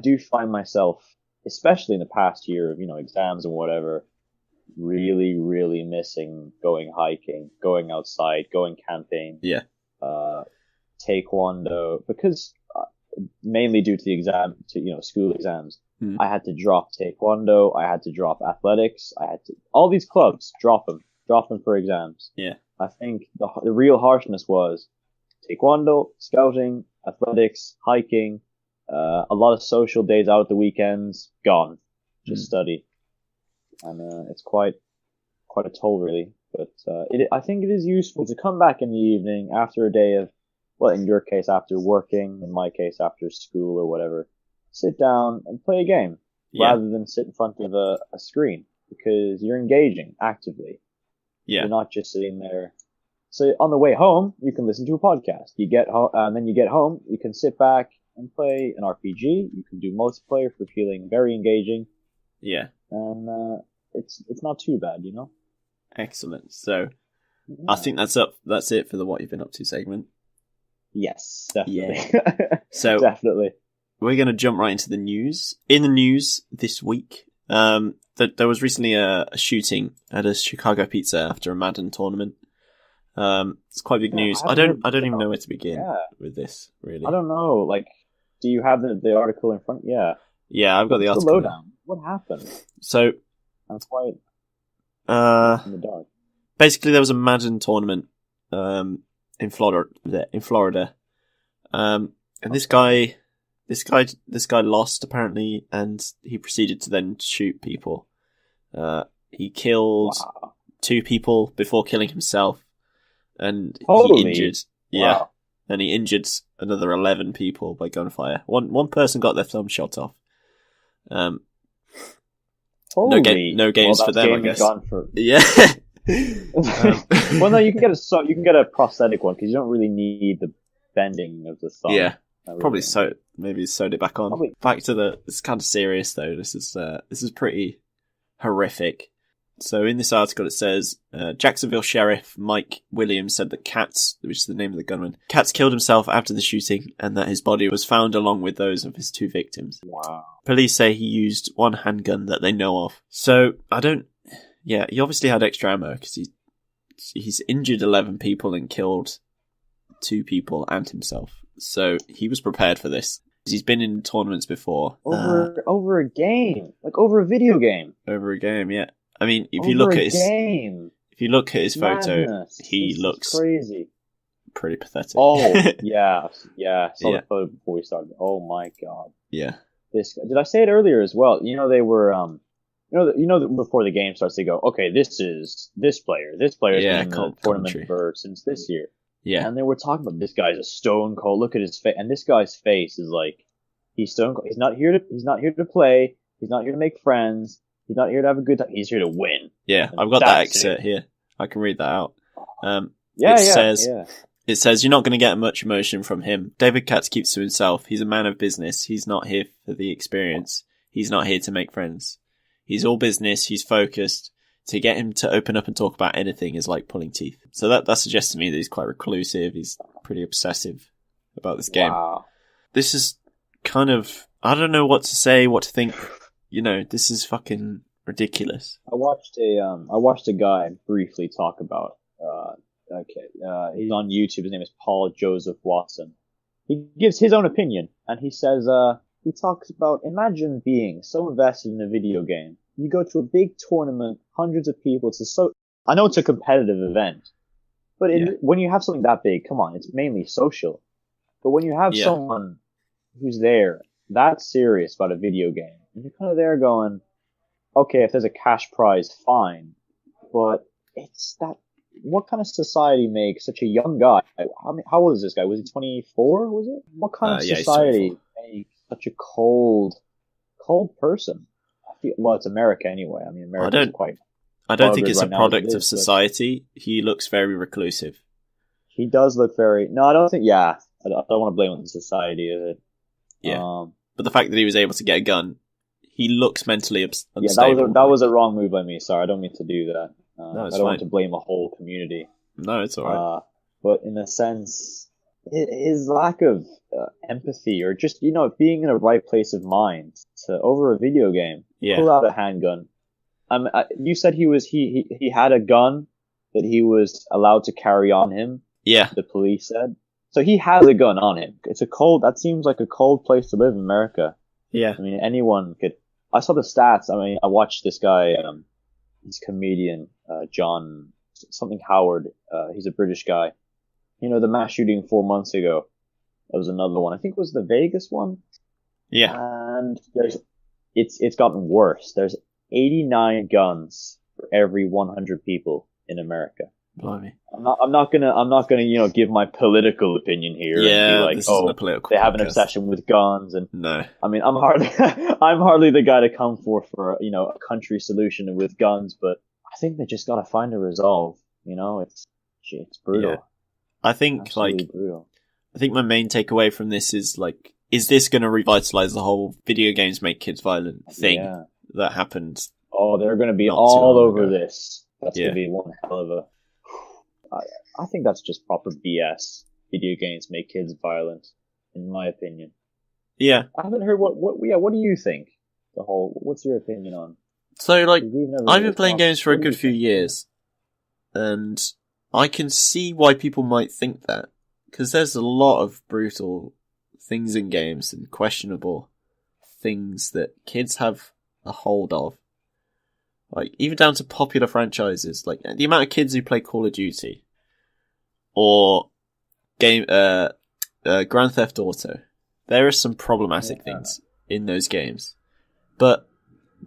do find myself, especially in the past year of, exams and whatever, really, really missing going hiking, going outside, going camping. Yeah. Taekwondo, because mainly due to the school exams, I had to drop Taekwondo, I had to drop athletics, all these clubs, drop them for exams. Yeah. I think the real harshness was Taekwondo, scouting, athletics, hiking, a lot of social days out at the weekends, gone. Just study. And it's quite a toll, really. But I think it is useful to come back in the evening after a day of, well, in your case, after working, in my case, after school or whatever, sit down and play a game rather than sit in front of a screen, because you're engaging actively. Yeah. You're not just sitting there. So on the way home, you can listen to a podcast. You get home, and then you get home, you can sit back and play an RPG. You can do multiplayer for feeling very engaging. Yeah. And it's not too bad, Excellent. So I think that's it for the What You've Been Up To segment. Yes, definitely. Yeah. So definitely. We're going to jump right into the news. In the news this week, there was recently a shooting at a Chicago Pizza after a Madden tournament. It's quite big news. I don't even know where to begin with this, really. I don't know. Like, do you have the article in front? Yeah. Yeah, I've got the article. The lowdown. What happened? So, I'm quite in the dark. Basically, there was a Madden tournament in Florida. And this guy lost, apparently, and he proceeded to then shoot people. He killed 2 people before killing himself, and he injured. Yeah, and he injured another 11 people by gunfire. One person got their thumb shot off. No games for them, I guess. Yeah. Well, no, you can get a prosthetic one, because you don't really need the bending of the thumb. Yeah, probably so. Maybe sewed it back on. Probably. Back to it's kind of serious though. This is pretty horrific. So in this article it says Jacksonville Sheriff Mike Williams said that Katz, which is the name of the gunman, Katz killed himself after the shooting, and that his body was found along with those of his 2 victims. Wow. Police say he used one handgun that they know of. So he obviously had extra ammo, because he's injured 11 people and killed 2 people and himself. So he was prepared for this. He's been in tournaments before. Over a game, like over a video game. Over a game, yeah. I mean, if you look If you look at his photo, Madness. he This looks is crazy. pretty pathetic. Oh, yeah. I saw Yeah. the photo before we started. Oh my god. Yeah. This guy. Did I say it earlier as well? You know, they were, before the game starts, they go, okay, this is this player. This player's been in the tournament since this year. Yeah. And they were talking about this guy's a stone cold. Look at his face. And this guy's face is like, he's stone cold. He's not here to play. He's not here to make friends. He's not here to have a good time. He's here to win. Yeah, I've got that excerpt here. I can read that out. It says, you're not going to get much emotion from him. David Katz keeps to himself. He's a man of business. He's not here for the experience. He's not here to make friends. He's all business. He's focused. To get him to open up and talk about anything is like pulling teeth. So that suggests to me that he's quite reclusive. He's pretty obsessive about this game. Wow. This is kind of, I don't know what to say, what to think. You know, this is fucking ridiculous. I watched a guy briefly talk about, he's on YouTube. His name is Paul Joseph Watson. He gives his own opinion, and he says, he talks about, imagine being so invested in a video game. You go to a big tournament, hundreds of people. I know it's a competitive event, but when you have something that big, come on, it's mainly social. But when you have someone who's there, that serious about a video game, and you're kind of there going, okay, if there's a cash prize, fine. But it's that, what kind of society makes such a young guy? I mean, how old is this guy? Was he 24? Was it? What kind of society makes such a cold person? Well, it's America anyway. I mean, America's quite. I don't think it's a product of society. He looks very reclusive. He does look very. No, I don't think. Yeah, I don't want to blame it on society, is it? Yeah. But the fact that he was able to get a gun, he looks mentally unstable. Yeah, that was a wrong move by me. Sorry, I don't mean to do that. No, I don't want to blame a whole community. No, it's alright. But in a sense, his lack of empathy, or just being in a right place of mind over a video game, pull out a handgun. You said he had a gun that he was allowed to carry on him. Yeah, the police said. So he has a gun on him. That seems like a cold place to live in America. Yeah. I mean, anyone could. I saw the stats. I mean, I watched this guy, this comedian, John something Howard. He's a British guy. You know, the mass shooting 4 months ago. That was another one. I think it was the Vegas one. Yeah. And it's gotten worse. There's 89 guns for every 100 people in America. Blimey. I'm not gonna give my political opinion here. Yeah, and be like, they have an obsession with guns, and no. I mean, I'm hardly the guy to come for a country solution with guns, but I think they just gotta find a resolve. It's brutal. Yeah. I think absolutely brutal. I think my main takeaway from this is is this going to revitalize the whole video games make kids violent thing that happened? Oh, they're going to be all over this. That's going to be one hell of a. I think that's just proper BS. Video games make kids violent, in my opinion. Yeah. I haven't heard what do you think? What's your opinion on? So I've been playing games for a good few years, and I can see why people might think that, because there's a lot of brutal things in games and questionable things that kids have a hold of. Even down to popular franchises, the amount of kids who play Call of Duty or Grand Theft Auto. There are some problematic things in those games, but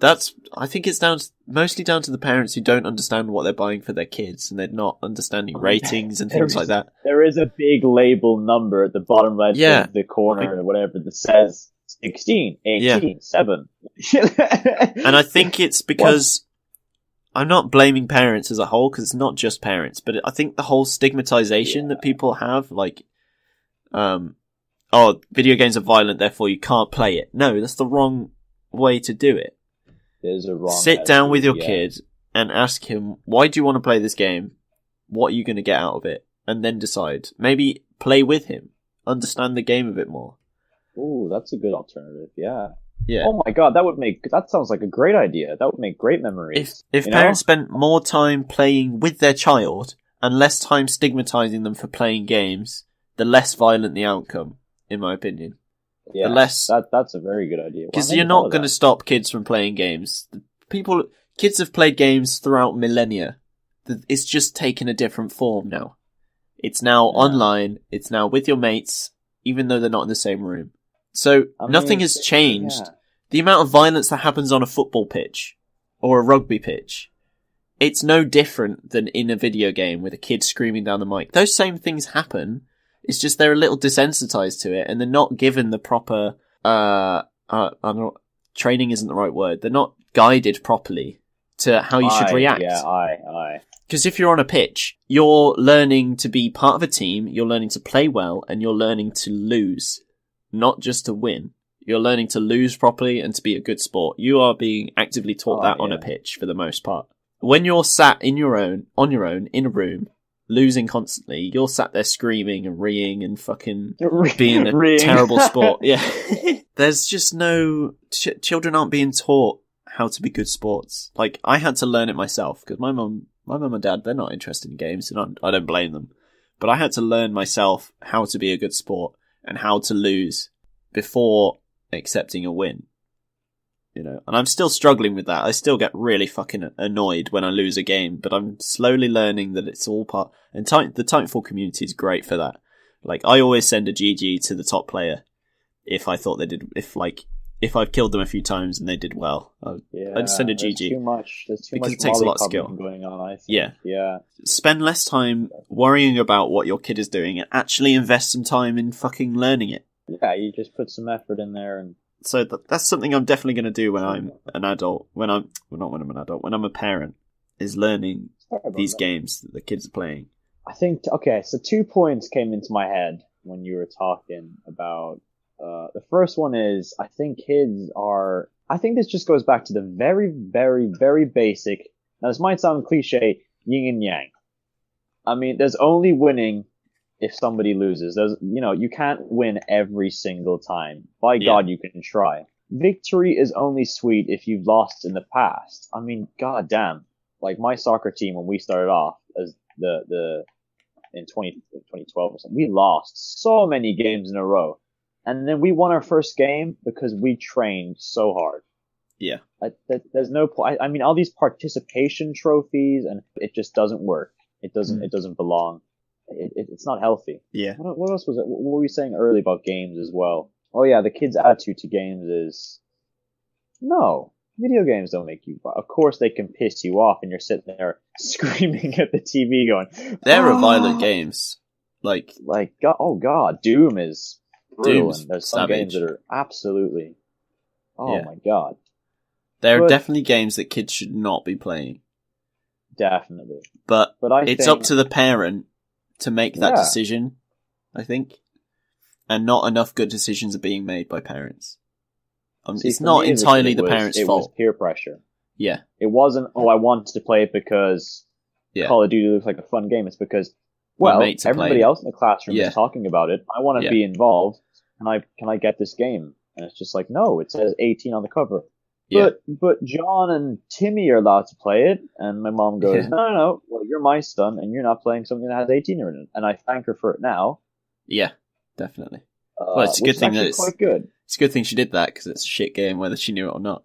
I think it's mostly down to the parents who don't understand what they're buying for their kids, and they're not understing ratings and things like that. There is a big label number at the bottom right of the corner or whatever that says 16, 18, 7. And I think it's because I'm not blaming parents as a whole, because it's not just parents, but I think the whole stigmatization that people have, video games are violent, therefore you can't play it. No, that's the wrong way to do it. There's a wrong Sit down with your kid and ask him, why do you want to play this game? What are you going to get out of it? And then decide. Maybe play with him. Understand the game a bit more. Ooh, that's a good alternative, yeah. Yeah. Oh my god, that sounds like a great idea. That would make great memories. If parents spent more time playing with their child and less time stigmatizing them for playing games, the less violent the outcome, in my opinion. Yeah, that's a very good idea. Because you're not going to stop kids from playing games. Kids have played games throughout millennia. It's just taken a different form now. It's now online. It's now with your mates, even though they're not in the same room. So nothing has changed. Yeah. The amount of violence that happens on a football pitch or a rugby pitch, it's no different than in a video game with a kid screaming down the mic. Those same things happen. It's just they're a little desensitized to it, and they're not given the proper. Training isn't the right word. They're not guided properly to how you should react. Yeah, Because if you're on a pitch, you're learning to be part of a team, you're learning to play well, and you're learning to lose, not just to win. You're learning to lose properly and to be a good sport. You are being actively taught on a pitch for the most part. When you're sat on your own, in a room, losing constantly, you're sat there screaming and reeing and fucking being a terrible sport. Yeah. There's just no... children aren't being taught how to be good sports. Like, I had to learn it myself, because my mum and dad, they're not interested in games, and I don't blame them. But I had to learn myself how to be a good sport and how to lose before accepting a win. You know, and I'm still struggling with that. I still get really fucking annoyed when I lose a game, but I'm slowly learning that it's all part. And the Titanfall community is great for that. Like, I always send a GG to the top player if I thought they did. If I've killed them a few times and they did well, I'd send a GG. There's too much it takes a lot of skill going on. I think. Yeah. Spend less time worrying about what your kid is doing and actually invest some time in fucking learning it. Yeah, you just put some effort in there and. So that's something I'm definitely going to do when I'm an adult. When I'm a parent, is learning these games that the kids are playing. I think, so 2 points came into my head when you were talking about, the first one is, I think this just goes back to the very, very, very basic, now this might sound cliche, yin and yang. I mean, there's only winning if somebody loses. You can't win every single time. By God, you can try. Victory is only sweet if you've lost in the past. I mean, goddamn. Like my soccer team, when we started off as in 2012 or something, we lost so many games in a row. And then we won our first game because we trained so hard. Yeah. There's no point. I mean, all these participation trophies, and it just doesn't work. It doesn't belong. It's not healthy. Yeah. What else was it? What were we saying earlier about games as well? Oh yeah, the kids' attitude to games is, no, video games don't make you. Of course, they can piss you off, and you're sitting there screaming at the TV, going, "There are violent games, like oh god, Doom is brutal, and there's some savage. games that are absolutely, my god." There are definitely games that kids should not be playing. Definitely, but it's up to the parent to make that decision, I think. And not enough good decisions are being made by parents. It's not entirely the parents' fault. It was peer pressure. Yeah. It wasn't, I wanted to play it because Call of Duty looks like a fun game. It's because, everybody else in the classroom is talking about it. I want to be involved. Can I get this game? And it's just like, no, it says 18 on the cover. Yeah. But John and Timmy are allowed to play it, and my mom goes, no, well, you're my son, and you're not playing something that has 18 in it, and I thank her for it now. Yeah, definitely. Well, it's a good thing that quite good. It's a good thing she did that, because it's a shit game, whether she knew it or not.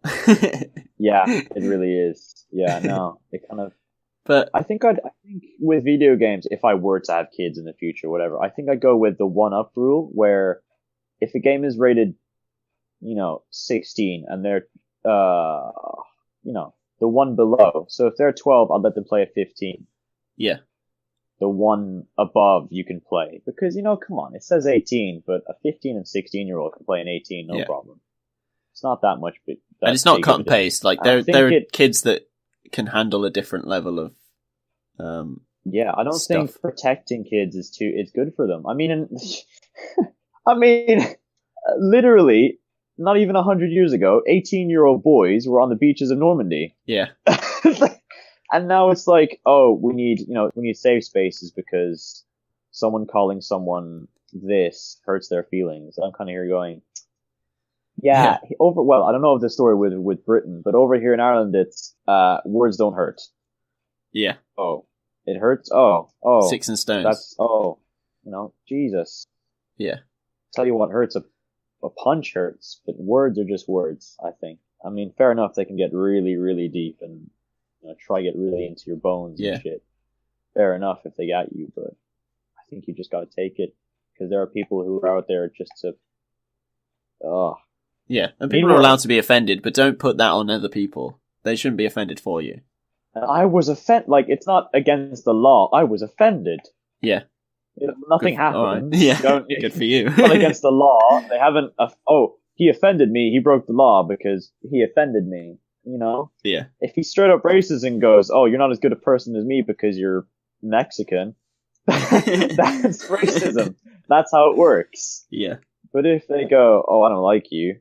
Yeah, it really is. Yeah, no, it kind of. But I think with video games, if I were to have kids in the future, whatever, I think I'd go with the 1-up rule, where if a game is rated, 16, and they're the one below. So if they're 12, I'll let them play a 15. Yeah. The one above you can play. Because, come on, it says 18, but a 15 and 16-year-old can play an 18, no problem. It's not that much. And it's not cut and paste. Like, there are kids that can handle a different level of I don't stuff. think protecting kids is good for them. I mean, literally, not even 100 years ago, 18-year-old boys were on the beaches of Normandy. Yeah. And now it's like, we need safe spaces because someone calling someone this hurts their feelings. I'm kind of here going, I don't know of the story with Britain, but over here in Ireland, it's, words don't hurt. Yeah. Oh, it hurts? Oh. Sticks and stones. That's, Jesus. Yeah. Tell you what hurts, a punch hurts, but words are just words, I think. I mean, fair enough, they can get really, really deep and, try to get really into your bones and shit. Fair enough if they got you, but I think you just gotta take it, because there are people who are out there just to, Yeah, and people are allowed to be offended, but don't put that on other people. They shouldn't be offended for you. I was offended. Like, it's not against the law. I was offended. Yeah. Nothing happened. Right. Yeah. Good for you. Not against the law. They haven't. He offended me. He broke the law because he offended me. Yeah. If he straight up racist and goes, "Oh, you're not as good a person as me because you're Mexican," that's racism. That's how it works. Yeah. But if they go, "Oh, I don't like you.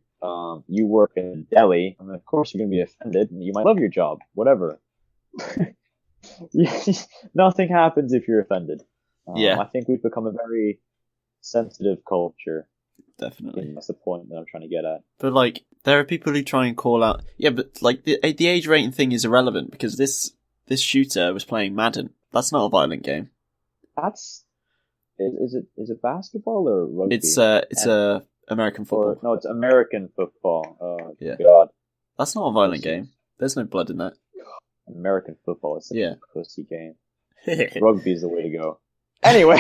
You work in Delhi," and of course you're gonna be offended, and you might love your job. Whatever. Nothing happens if you're offended. I think we've become a very sensitive culture. Definitely. That's the point that I'm trying to get at. But, like, there are people who try and call out... Yeah, but, like, the age rating thing is irrelevant, because this shooter was playing Madden. That's not a violent game. That's... Is it basketball or rugby? It's American football. No, it's American football. Oh, yeah. God. That's not a violent game. There's no blood in that. American football is such a pussy game. Rugby is the way to go. Anyway.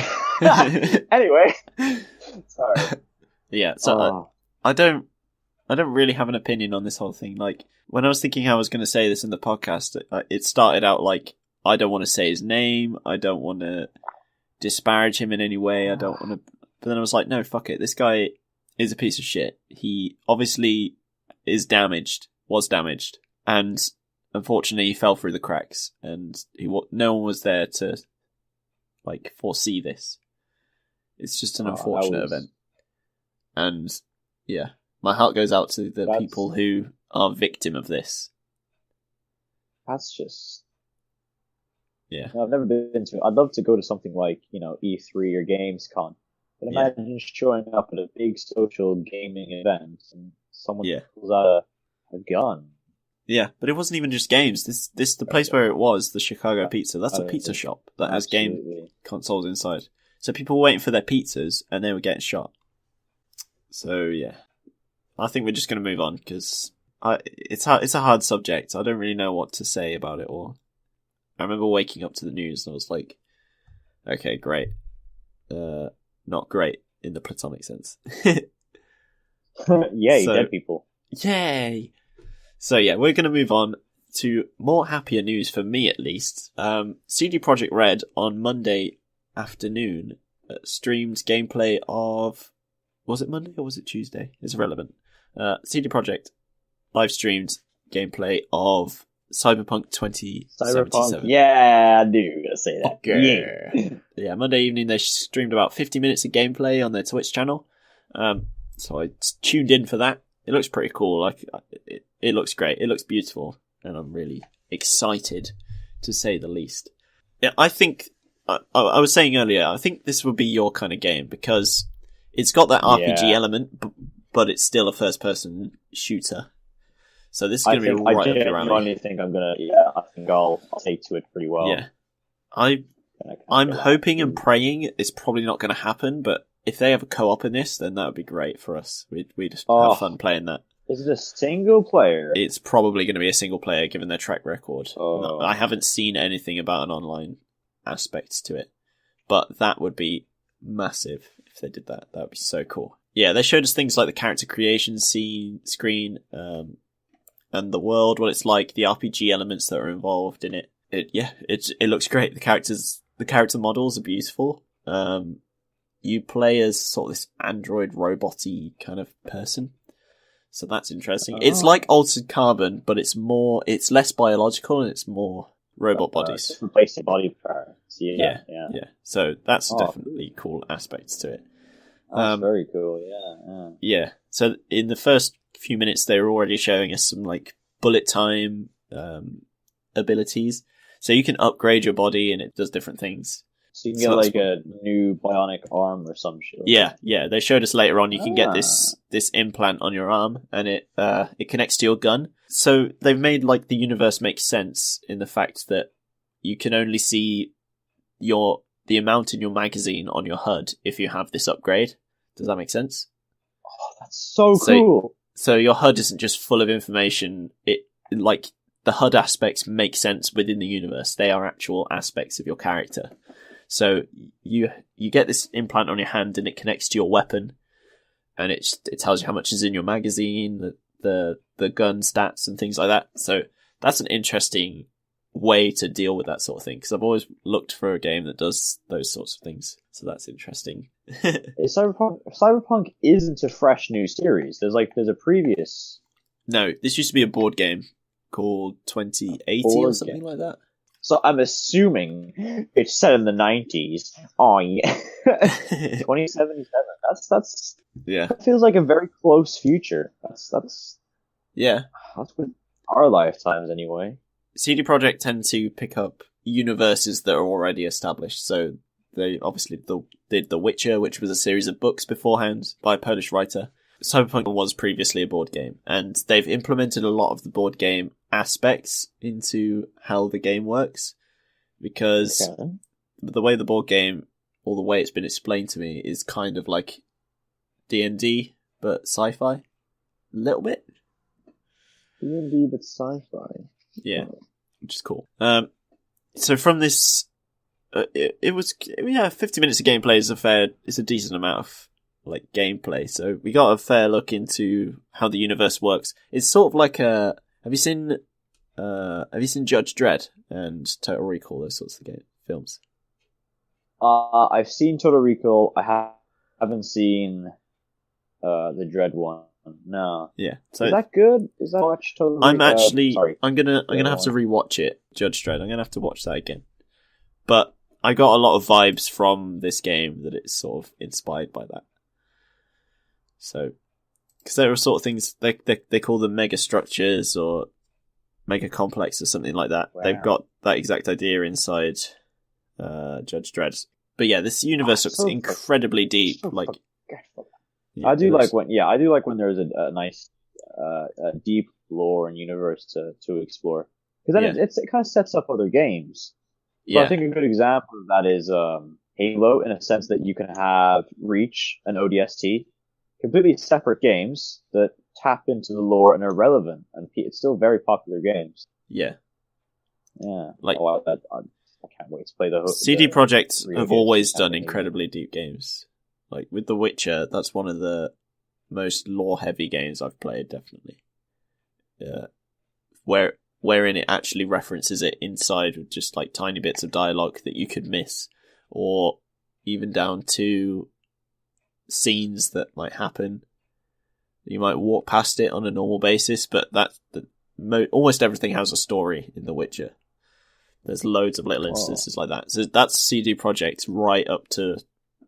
Sorry. Yeah, so I don't really have an opinion on this whole thing. Like, when I was thinking how I was going to say this in the podcast, it started out like, I don't want to say his name, I don't want to disparage him in any way, I don't want to... But then I was like, no, fuck it, this guy is a piece of shit. He obviously was damaged, and unfortunately he fell through the cracks, and no one was there to, like, foresee this. It's just an unfortunate event. And, yeah, my heart goes out to the people who are victim of this. That's just... Yeah. I've never been to... I'd love to go to something like, E3 or Gamescom. But imagine showing up at a big social gaming event and someone pulls out a gun. Yeah, but it wasn't even just games. The place where it was, the Chicago Pizza, that's a pizza shop that has game consoles inside. So people were waiting for their pizzas, and they were getting shot. So, yeah. I think we're just going to move on, because it's a hard subject. I don't really know what to say about it all. I remember waking up to the news, and I was like, okay, great. Not great, in the platonic sense. Yay, dead people. Yay! So, yeah, we're going to move on to more happier news, for me at least. CD Projekt Red, on Monday afternoon, streamed gameplay of... Was it Monday or was it Tuesday? It's irrelevant. CD Projekt live streamed gameplay of CYBERPUNK 2077. CYBERPUNK, yeah, I knew you were going to say that. Okay. Yeah, Monday evening they streamed about 50 minutes of gameplay on their Twitch channel. So I tuned in for that. It looks pretty cool. Like, it looks great. It looks beautiful, and I'm really excited, to say the least. Yeah, I think I was saying earlier, I think this would be your kind of game, because it's got that RPG element, but it's still a first-person shooter. So this is going to be right up your alley. I think I'll take to it pretty well. Yeah, I'm hoping and praying it's probably not going to happen, but if they have a co-op in this, then that would be great for us. We'd just have fun playing that. Is it a single player? It's probably going to be a single player, given their track record. I haven't seen anything about an online aspect to it, but that would be massive if they did that. That would be so cool. Yeah, they showed us things like the character creation screen, and the world, what it's like, the RPG elements that are involved in it. It looks great. The character models are beautiful. You play as sort of this android robot-y kind of person. So that's interesting. It's like Altered Carbon, but it's less biological and it's more robot bodies. Replacing body parts. Yeah. So that's definitely cool aspects to it. That's very cool, Yeah. So in the first few minutes, they were already showing us some like bullet time abilities. So you can upgrade your body and it does different things. So you can get like a new bionic arm or some shit. Yeah. They showed us later on you can get this implant on your arm, and it connects to your gun. So they've made like the universe make sense in the fact that you can only see the amount in your magazine on your HUD if you have this upgrade. Does that make sense? Oh, that's so cool. So your HUD isn't just full of information. the HUD aspects make sense within the universe. They are actual aspects of your character. So you get this implant on your hand, and it connects to your weapon, and it tells you how much is in your magazine, the gun stats and things like that. So that's an interesting way to deal with that sort of thing, because I've always looked for a game that does those sorts of things. So that's interesting. Cyberpunk isn't a fresh new series. There's a previous. No, this used to be a board game called 2080 or something like that. So I'm assuming it's set in the 90s. Oh yeah, 2077. That's yeah. That feels like a very close future. That's yeah. That's with our lifetimes anyway. CD Projekt tend to pick up universes that are already established. So they obviously did The Witcher, which was a series of books beforehand by a Polish writer. Cyberpunk was previously a board game, and they've implemented a lot of the board game aspects into how the game works, because the way the board game, or the way it's been explained to me, is kind of like D&D, but sci-fi. A little bit. D&D, but sci-fi. Yeah, which is cool. So from this, it was 50 minutes of gameplay is a decent amount of like gameplay. So we got a fair look into how the universe works. It's sort of like have you seen Judge Dredd and Total Recall, those sorts of films? I've seen Total Recall. I haven't seen the Dredd one. No. Yeah. So is that good? Is that watch Total Recall? I'm gonna have to rewatch it, Judge Dredd. I'm gonna have to watch that again. But I got a lot of vibes from this game that it's sort of inspired by that. So, because there are sort of things they call them mega structures or mega complex or something like that. Wow. They've got that exact idea inside Judge Dredd. But yeah, this universe looks incredibly deep. Like, I do like when there's a nice deep lore and universe to explore, because then it kind of sets up other games. So I think a good example of that is Halo, in a sense that you can have Reach and ODST. Completely separate games that tap into the lore and are relevant, and it's still very popular games. Yeah. Like, I can't wait to play the CD Projekt have always done incredibly deep games. Like with The Witcher, that's one of the most lore-heavy games I've played, definitely. Wherein it actually references it inside with just like tiny bits of dialogue that you could miss, or even down to scenes that might happen. You might walk past it on a normal basis, but almost everything has a story in The Witcher. There's loads of little instances like that. So that's CD Projekt right up to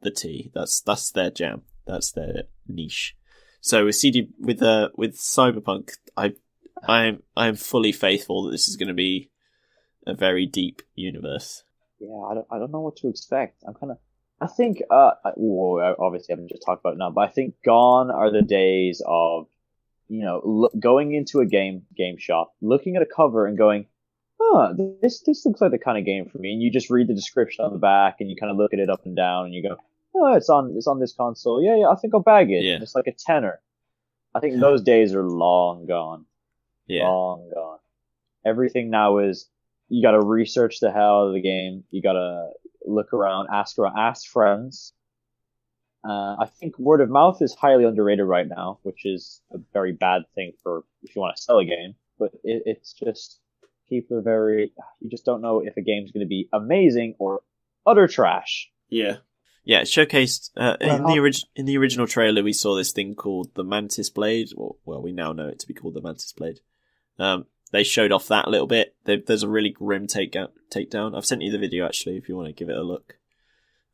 the T. That's their jam. That's their niche. So with Cyberpunk, I am fully faithful that this is going to be a very deep universe. Yeah, I don't know what to expect. I think, obviously I haven't just talked about it now, but I think gone are the days of, going into a game shop, looking at a cover and going, this looks like the kind of game for me. And you just read the description on the back and you kind of look at it up and down and you go, it's on this console. Yeah, I think I'll bag it. Yeah. It's like a tenner. I think those days are long gone. Yeah. Long gone. Everything now is, you gotta research the hell out of the game. You gotta look around, ask friends. I think word of mouth is highly underrated right now, which is a very bad thing for if you want to sell a game. But it's just, people are you just don't know if a game's going to be amazing or utter trash. Yeah. Yeah, it showcased, in the original trailer, we saw this thing called the Mantis Blade, well, we now know it to be called the Mantis Blade. They showed off that a little bit. There's a really grim takedown. I've sent you the video, actually, if you want to give it a look.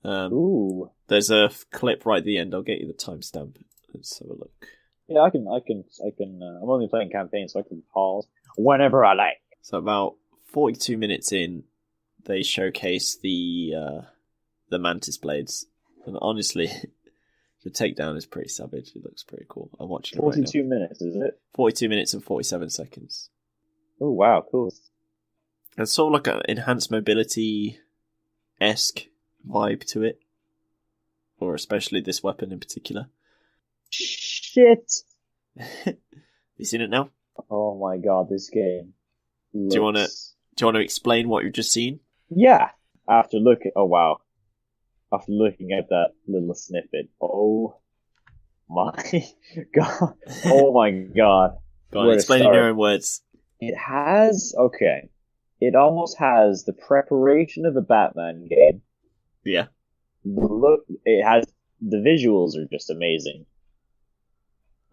Ooh. There's a clip right at the end. I'll get you the timestamp. Let's have a look. Yeah, I can. I'm only playing campaign, so I can pause whenever I like. So about 42 minutes in, they showcase the Mantis Blades. And honestly, the takedown is pretty savage. It looks pretty cool. I'm watching it right now. 42 minutes, is it? 42 minutes and 47 seconds. Oh, wow, cool. It's sort of like an enhanced mobility-esque vibe to it. Or especially this weapon in particular. Shit! You seen it now? Oh my god, this game. Do you want to explain what you've just seen? Yeah. After looking at that little snippet, oh my god! Oh my god! Go on, explain in your own words. It almost has the preparation of a Batman game. Yeah. The visuals are just amazing.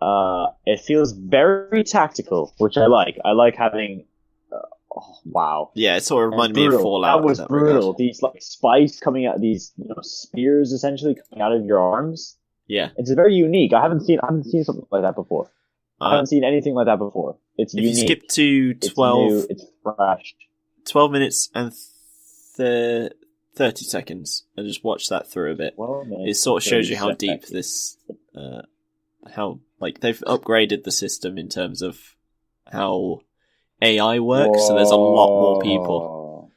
It feels very tactical, which I like. I like having. Oh, wow. Yeah, it sort of reminded me of Fallout. That was brutal. Regard. These spikes coming out, these spears essentially coming out of your arms. Yeah, it's very unique. I haven't seen something like that before. I haven't seen anything like that before. It's unique. If you skip to 12, it's fresh. 12 minutes and 30 seconds, and just watch that through a bit. It sort of shows you how deep this, how they've upgraded the system in terms of how AI works. Whoa. So there's a lot more people.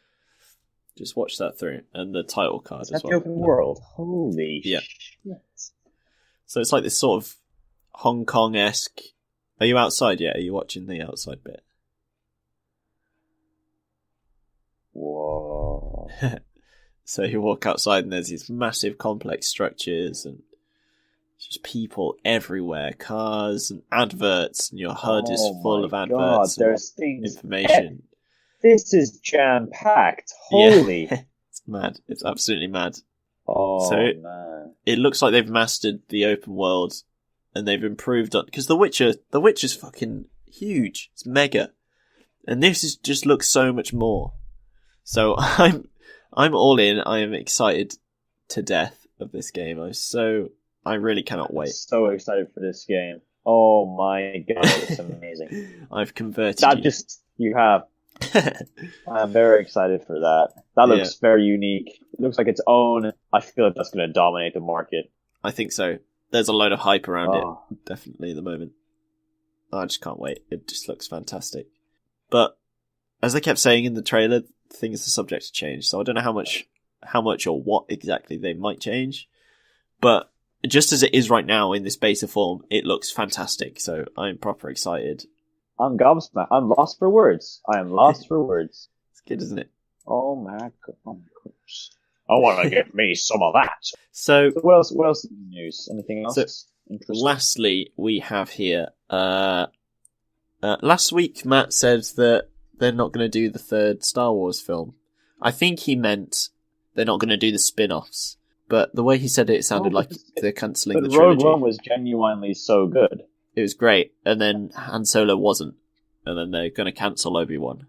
Just watch that through, and the title card as well. That's the open world. Holy shit! So it's like this sort of Hong Kong-esque. Are you outside yet? Are you watching the outside bit? Whoa. So you walk outside and there's these massive complex structures and just people everywhere, cars and adverts, and your HUD is full of adverts. There's things, information. This is jam-packed. Holy. Yeah. It's mad. It's absolutely mad. Oh, so man. It looks like they've mastered the open world and they've improved on, because The Witcher's fucking huge. It's mega. And this just looks so much more. So I'm all in. I am excited to death of this game. I really cannot wait. So excited for this game. Oh my god, it's amazing. I've converted you have. I'm very excited for that. That looks very unique. It looks like its own. I feel like that's going to dominate the market. I think so. There's a load of hype around it, definitely at the moment. I just can't wait. It just looks fantastic. But as they kept saying in the trailer, things are subject to change. So I don't know how much or what exactly they might change. But just as it is right now in this beta form, it looks fantastic. So I'm proper excited. I'm gobsmacked. I'm lost for words. I am lost for words. It's good, isn't it? Oh my gosh. I want to get me some of that. So what else is in the news? Anything else? So, lastly, we have here, last week Matt said that they're not going to do the third Star Wars film. I think he meant they're not going to do the spin-offs. But the way he said it, it sounded like they're cancelling the trilogy. Rogue One was genuinely so good. It was great, and then Han Solo wasn't, and then they're going to cancel Obi-Wan.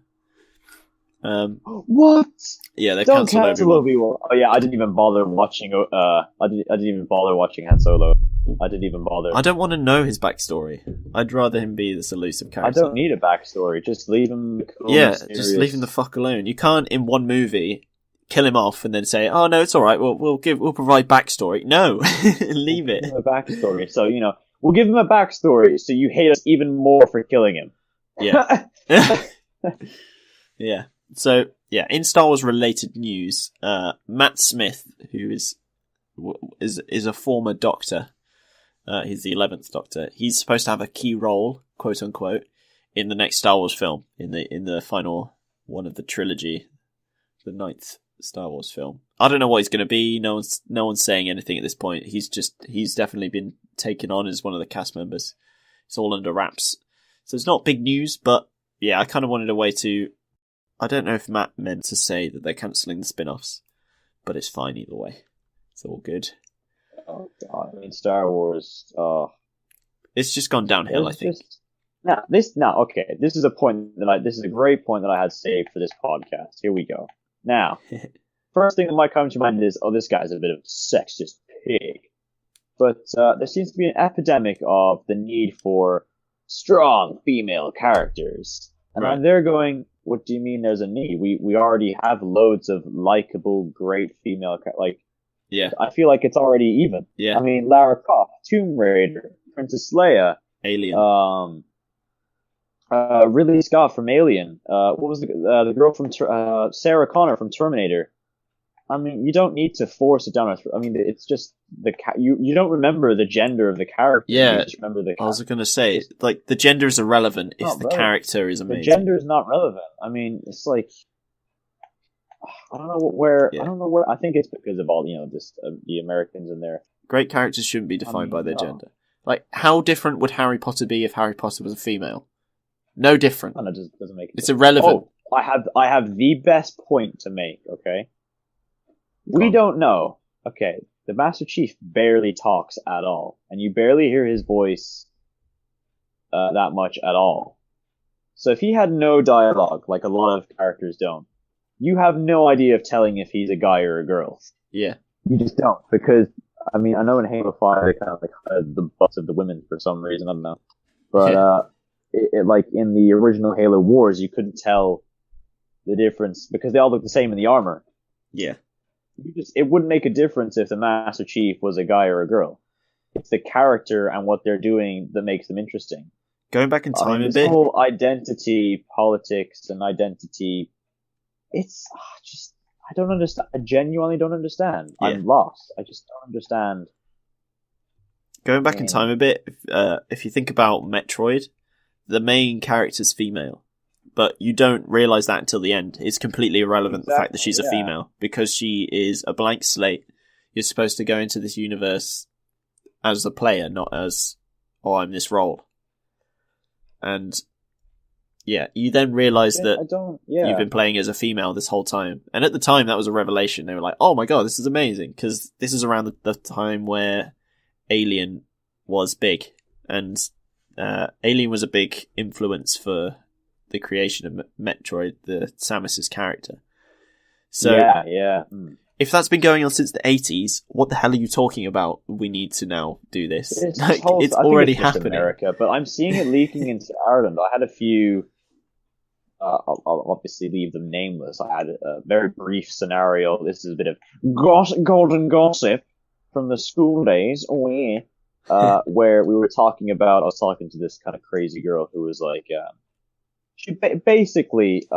What? Yeah, they Don't cancel Obi-Wan. Oh yeah, I didn't even bother watching. I didn't even bother watching Han Solo. I didn't even bother. I don't want to know his backstory. I'd rather him be this elusive character. I don't need a backstory. Just leave him. Cool, just leave him the fuck alone. You can't in one movie kill him off and then say, "Oh no, it's all right. We'll provide backstory." No, leave it. Give him a backstory. So we'll give him a backstory. So you hate us even more for killing him. Yeah. Yeah. So in Star Wars related news, Matt Smith, who is a former Doctor, he's the 11th Doctor. He's supposed to have a key role, quote unquote, in the next Star Wars film, in the final one of the trilogy, the 9th Star Wars film. I don't know what he's going to be. No one's saying anything at this point. He's definitely been taken on as one of the cast members. It's all under wraps. So it's not big news, but yeah, I kind of wanted a way to. I don't know if Matt meant to say that they're cancelling the spin-offs, but it's fine either way. It's all good. Oh god, I mean Star Wars. It's just gone downhill, I think. This is a point this is a great point that I had saved for this podcast. Here we go. Now, first thing that might come to mind is, this guy's a bit of a sexist pig. But there seems to be an epidemic of the need for strong female characters. And I'm there going, what do you mean there's a need? We already have loads of likable, great female characters. Yeah. I feel like it's already even. Yeah. I mean, Lara Croft, Tomb Raider, Princess Leia. Alien. Ridley Scott from Alien. What was the girl from Sarah Connor from Terminator? I mean, you don't need to force it down our throat. I mean, it's just you don't remember the gender of the character. Yeah, you just remember the. I was going to say, like, the gender is irrelevant if the relevant. character is The amazing. gender is not relevant. I mean, it's like I don't know where. Yeah. I don't know where. I think it's because of all the Americans in there. Great characters shouldn't be defined by their no. gender. Like, how different would Harry Potter be if Harry Potter was a female? No different. And it doesn't make it's irrelevant. Oh, I have the best point to make. Okay, we don't know. Okay, the Master Chief barely talks at all, and you barely hear his voice that much at all. So if he had no dialogue, like a lot of characters don't, you have no idea of telling if he's a guy or a girl. Yeah, you just don't, because I mean, I know in Halo 5 they kind of like had the butts of the women for some reason, I don't know, but like in the original Halo Wars, you couldn't tell the difference because they all look the same in the armor. Yeah. It wouldn't make a difference if the Master Chief was a guy or a girl. It's the character and what they're doing that makes them interesting. Going back in time a bit. This whole identity politics and identity, it's just, I don't understand. I genuinely don't understand. Yeah. I'm lost. I just don't understand. Going back in time a bit, if you think about Metroid, the main character's female. But you don't realise that until the end. It's completely irrelevant, the fact that she's a female, because she is a blank slate. You're supposed to go into this universe as a player, not as, oh, I'm this role. And, yeah, you then realise that you've been playing as a female this whole time. And at the time, that was a revelation. They were like, oh my god, this is amazing, because this is around the time where Alien was big. And Alien was a big influence for the creation of Metroid, the Samus's character. So, if that's been going on since the 80s, what the hell are you talking about? We need to now do this. It's already happening. America, but I'm seeing it leaking into Ireland. I had a few. I'll obviously leave them nameless. I had a very brief scenario. This is a bit of golden gossip from the school days. Oh yeah, where we were talking about. I was talking to this kind of crazy girl who was like. She basically,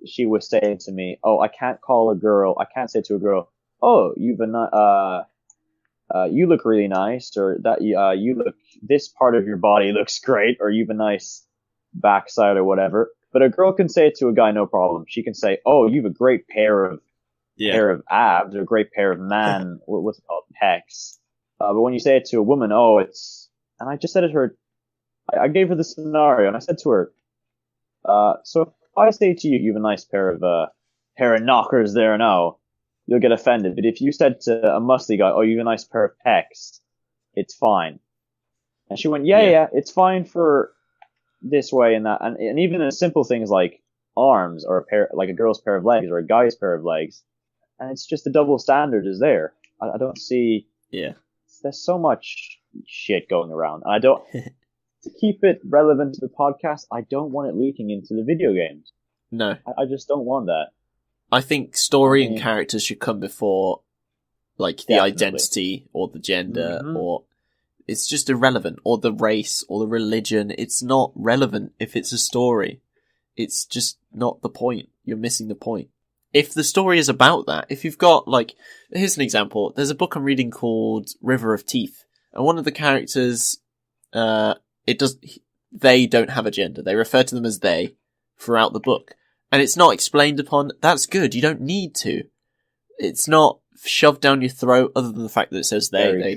she was saying to me, "Oh, I can't say to a girl, oh, you look really nice, or that this part of your body looks great, or you've a nice backside, or whatever." But a girl can say it to a guy, no problem. She can say, "Oh, you've a great pair of abs, or a great pair of what's it called, pecs." But when you say it to a woman, oh, it's. And I just said it to her. I gave her the scenario, and I said to her. So if I say to you, you have a nice pair of knockers there now, you'll get offended. But if you said to a muscly guy, oh, you have a nice pair of pecs, it's fine. And she went, yeah, it's fine for this way and that. And even in simple things like arms, or like a girl's pair of legs, or a guy's pair of legs. And it's just the double standard is there. I don't see. Yeah. There's so much shit going around. And I don't. To keep it relevant to the podcast, I don't want it leaking into the video games. No. I just don't want that. I think story and characters should come before, like, the identity or the gender, or it's just irrelevant, or the race or the religion. It's not relevant if it's a story. It's just not the point. You're missing the point. If the story is about that, if you've got, like, here's an example. There's a book I'm reading called River of Teeth, and one of the characters, they don't have a gender. They refer to them as they throughout the book. And it's not explained upon. That's good. You don't need to. It's not shoved down your throat other than the fact that it says they.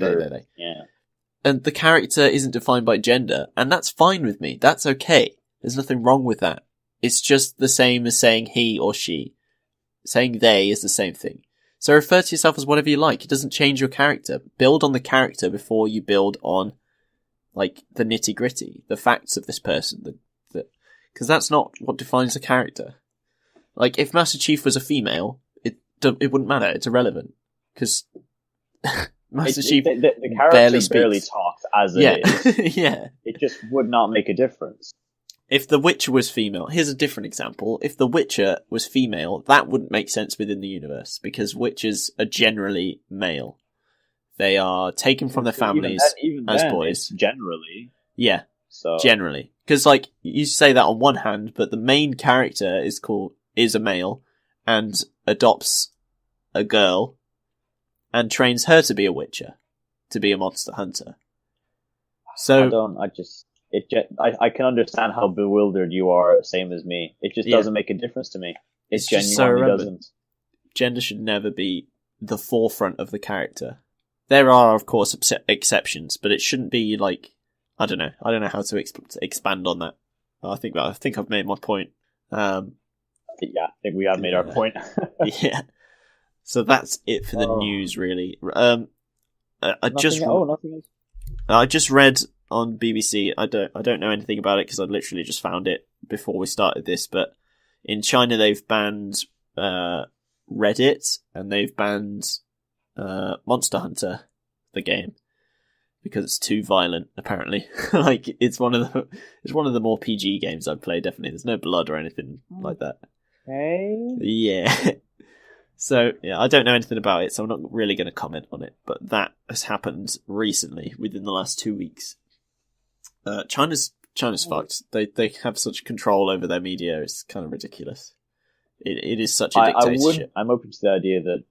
Yeah. And the character isn't defined by gender. And that's fine with me. That's okay. There's nothing wrong with that. It's just the same as saying he or she. Saying they is the same thing. So refer to yourself as whatever you like. It doesn't change your character. Build on the character before you build on like the nitty gritty, the facts of this person, because that's not what defines a character. Like if Master Chief was a female, it wouldn't matter. It's irrelevant because Master Chief the character barely talks as it is. Yeah, it just would not make a difference. If The Witcher was female, here's a different example. If The Witcher was female, that wouldn't make sense within the universe because Witchers are generally male. They are taken from their families as boys. Generally. Yeah. So generally. Because, like, you say that on one hand, but the main character is a male and adopts a girl and trains her to be a witcher, to be a monster hunter. So I can understand how bewildered you are, same as me. It just doesn't make a difference to me. It genuinely doesn't. Gender should never be the forefront of the character. There are, of course, exceptions, but it shouldn't be like, I don't know how to expand on that. I think I've made my point. Yeah, I think we have made our point. Yeah. So that's it for the news, really. Nothing else. I just read on BBC. I don't know anything about it because I literally just found it before we started this. But in China, they've banned Reddit and they've banned Monster Hunter, the game, because it's too violent. Apparently, like it's one of the more PG games I've played. Definitely, there's no blood or anything like that. Hey. Yeah. So, yeah, I don't know anything about it, so I'm not really going to comment on it. But that has happened recently, within the last 2 weeks. China's fucked. They have such control over their media. It's kind of ridiculous. It is such a dictatorship. I'm open to the idea that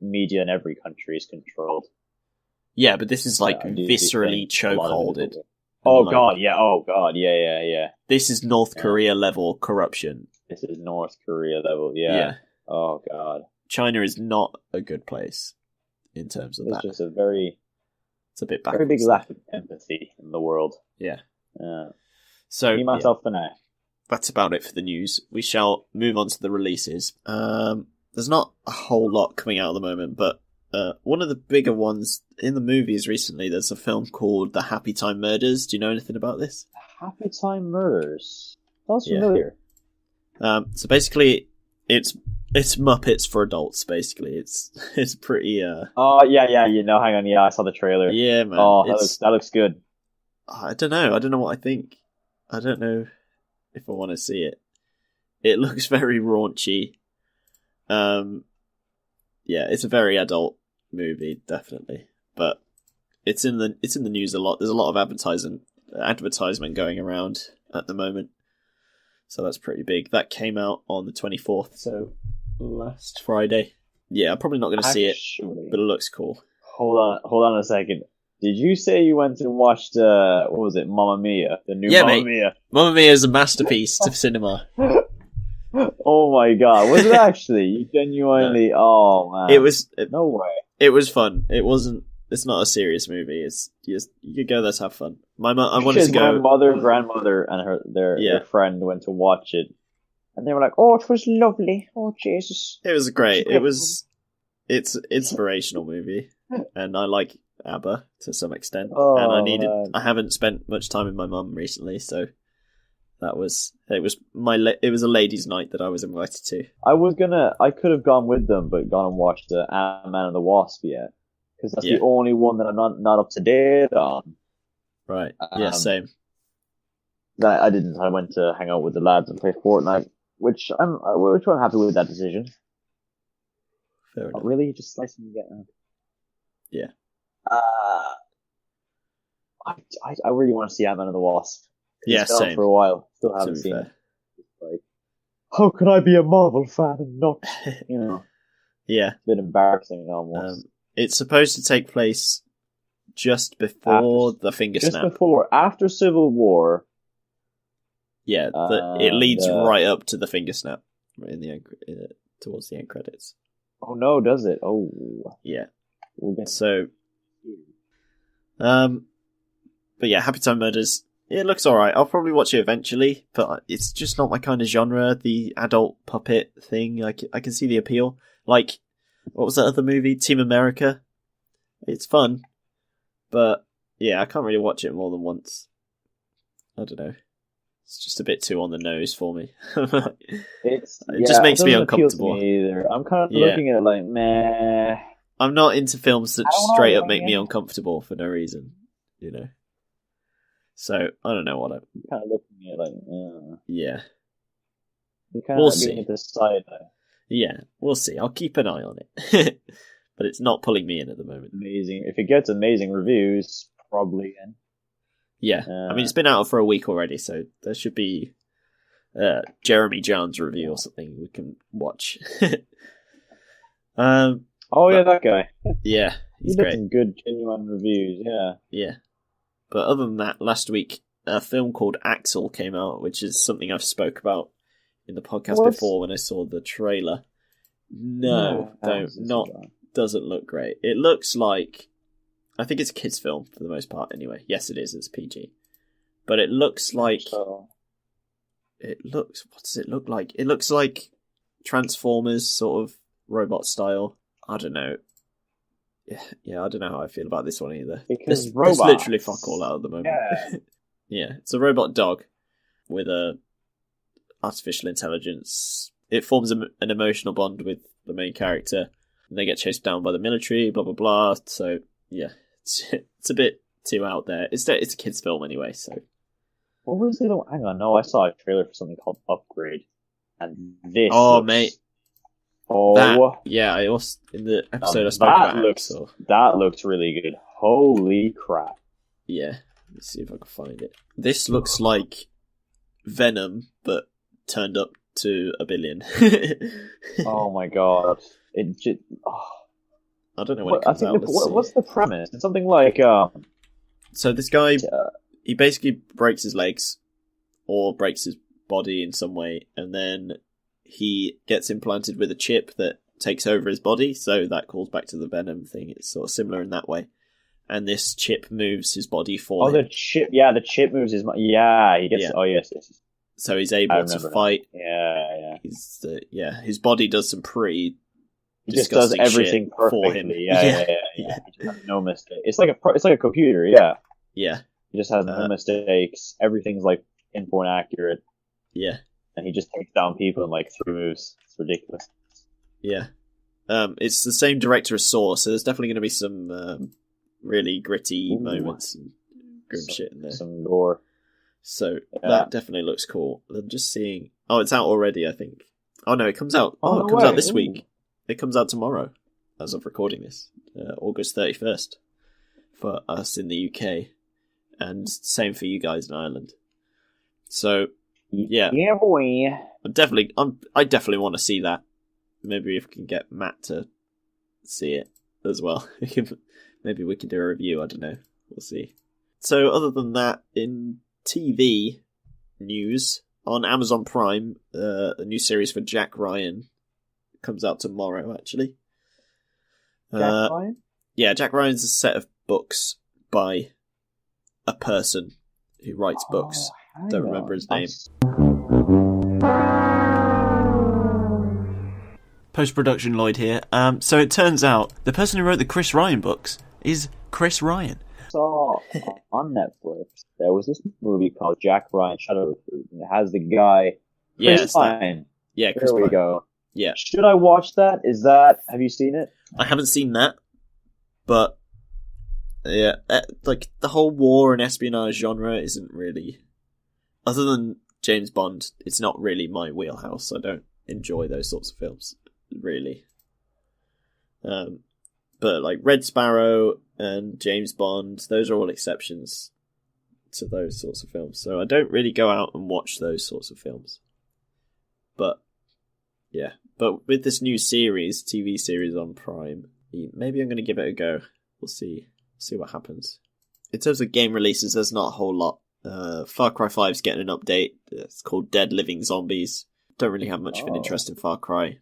media in every country is controlled. Yeah, but this is like viscerally chokeholded. Oh god, yeah. This is North Korea level corruption. This is North Korea level, yeah. Oh god. China is not a good place in terms of that. It's just it's a bit backwards. Very big lack of empathy in the world. Yeah. So, me, myself, and I. That's about it for the news. We shall move on to the releases. There's not a whole lot coming out at the moment, but one of the bigger ones in the movies recently, there's a film called The Happy Time Murders. Do you know anything about this? Happy Time Murders? Sounds familiar. So basically, it's Muppets for adults. Basically, it's pretty. Oh yeah. Hang on. Yeah, I saw the trailer. Yeah, man. Oh, that looks good. I don't know what I think. I don't know if I want to see it. It looks very raunchy. Yeah, it's a very adult movie, definitely. But it's in the news a lot. There's a lot of advertisement going around at the moment. So that's pretty big. That came out on the 24th, so last Friday. Yeah, I'm probably not going to see it, but it looks cool. Hold on a second. Did you say you went and watched, what was it, Mamma Mia? The new Mamma Mia? Mamma Mia is a masterpiece of cinema. Oh my god, was it actually? You genuinely, oh man. No way. It was fun. It's not a serious movie. It's just, you could go there to have fun. I wanted to go. My grandmother, and their friend went to watch it. And they were like, oh, it was lovely. Oh, Jesus. It was great. It's an inspirational movie. And I like ABBA to some extent. Oh, and I haven't spent much time with my mum recently, so it was a ladies' night that I was invited to. I could have gone with them, but gone and watched the Ant-Man and the Wasp yet. Because that's the only one that I'm not up to date on. Right. Yeah, same. I didn't. I went to hang out with the lads and play Fortnite, which I'm happy with that decision. Fair enough. Really, just slicing and getting out. Yeah. I really want to see Ant-Man and the Wasp. Yeah, it's been same. out for a while. Still haven't seen it. It's like, how could I be a Marvel fan and not, Yeah. It's a bit embarrassing almost. It's supposed to take place just before the finger snap. Just before, after Civil War. Yeah, it leads right up to the finger snap in the end, towards the end credits. Oh no, does it? Oh. Yeah. So, but yeah, Happy Time Murders. It looks alright. I'll probably watch it eventually, but it's just not my kind of genre. The adult puppet thing, I can see the appeal. Like, what was that other movie? Team America. It's fun, but yeah, I can't really watch it more than once. I don't know. It's just a bit too on the nose for me. It just makes me uncomfortable. Me either. I'm kind of looking at it like, meh. I'm not into films that straight up make me uncomfortable for no reason, So, I don't know what I'm kind of looking at it like, yeah. We'll see. Side, yeah, we'll see. I'll keep an eye on it. But it's not pulling me in at the moment. Amazing. If it gets amazing reviews, probably in. Yeah. I mean, it's been out for a week already, so there should be Jeremy John's review or something we can watch. Oh yeah, that guy. Yeah, He he's did great. some good, genuine reviews. Yeah. Yeah. But other than that, last week, a film called Axel came out, which is something I've spoke about in the podcast before when I saw the trailer. Doesn't look great. It looks like, I think it's a kids' film for the most part anyway. Yes, it is. It's PG. But it looks like... what does it look like? It looks like Transformers, sort of robot style. I don't know. Yeah, I don't know how I feel about this one either. Because there's literally fuck all out at the moment. Yeah. Yeah, it's a robot dog with a artificial intelligence. It forms an emotional bond with the main character, and they get chased down by the military, blah blah blah. So yeah, it's a bit too out there. It's a kids' film anyway, so. What was it? Hang on, no, I saw a trailer for something called Upgrade, and this. Oh, looks... mate. Oh, yeah. I also in the episode I spoke about. That looks really good. Holy crap! Yeah, let's see if I can find it. This looks like Venom, but turned up to 1 billion. Oh my god! It just. I don't know when it comes out. What's the premise? It's something like. So this guy, he basically breaks his legs, or breaks his body in some way, and then he gets implanted with a chip that takes over his body, so that calls back to the Venom thing. It's sort of similar in that way. And this chip moves his body for him. The chip moves his... Yeah, he gets... Yeah. Oh, yes. So he's able to fight. Yeah. His body does some pretty He disgusting just does everything shit perfectly. for him. Yeah. He just has no mistake. It's like a computer, yeah. Yeah. He just has no mistakes. Everything's like pinpoint accurate. Yeah. And he just takes down people in like 3 moves. It's ridiculous. Yeah. It's the same director as Saw, so there's definitely going to be some really gritty moments and grim shit in there. Some gore. So that definitely looks cool. I'm just seeing... Oh, it's out already, I think. Oh, no, it comes out... it comes out this week. It comes out tomorrow, as of recording this. August 31st. For us in the UK. And same for you guys in Ireland. So... Yeah, boy. I definitely want to see that. Maybe if we can get Matt to see it as well. Maybe we can do a review. I don't know. We'll see. So, other than that, in TV news on Amazon Prime, a new series for Jack Ryan comes out tomorrow. Actually, Jack Ryan. Yeah, Jack Ryan's a set of books by a person who writes books. Don't remember his name. Post-production Lloyd here. So it turns out the person who wrote the Chris Ryan books is Chris Ryan. Saw on Netflix there was this movie called Jack Ryan Shadow Recruit, and it has the guy Chris Ryan. Yeah, Chris There we go. Yeah. Should I watch that? Have you seen it? I haven't seen that, but yeah, like the whole war and espionage genre isn't really, other than James Bond, it's not really my wheelhouse. I don't enjoy those sorts of films, really. But like Red Sparrow and James Bond, those are all exceptions to those sorts of films. So I don't really go out and watch those sorts of films. But yeah, but with this new TV series on Prime, maybe I'm going to give it a go. We'll see what happens. In terms of game releases, there's not a whole lot. Far Cry 5's getting an update. It's called Dead Living Zombies. Don't really have much of an interest in Far Cry,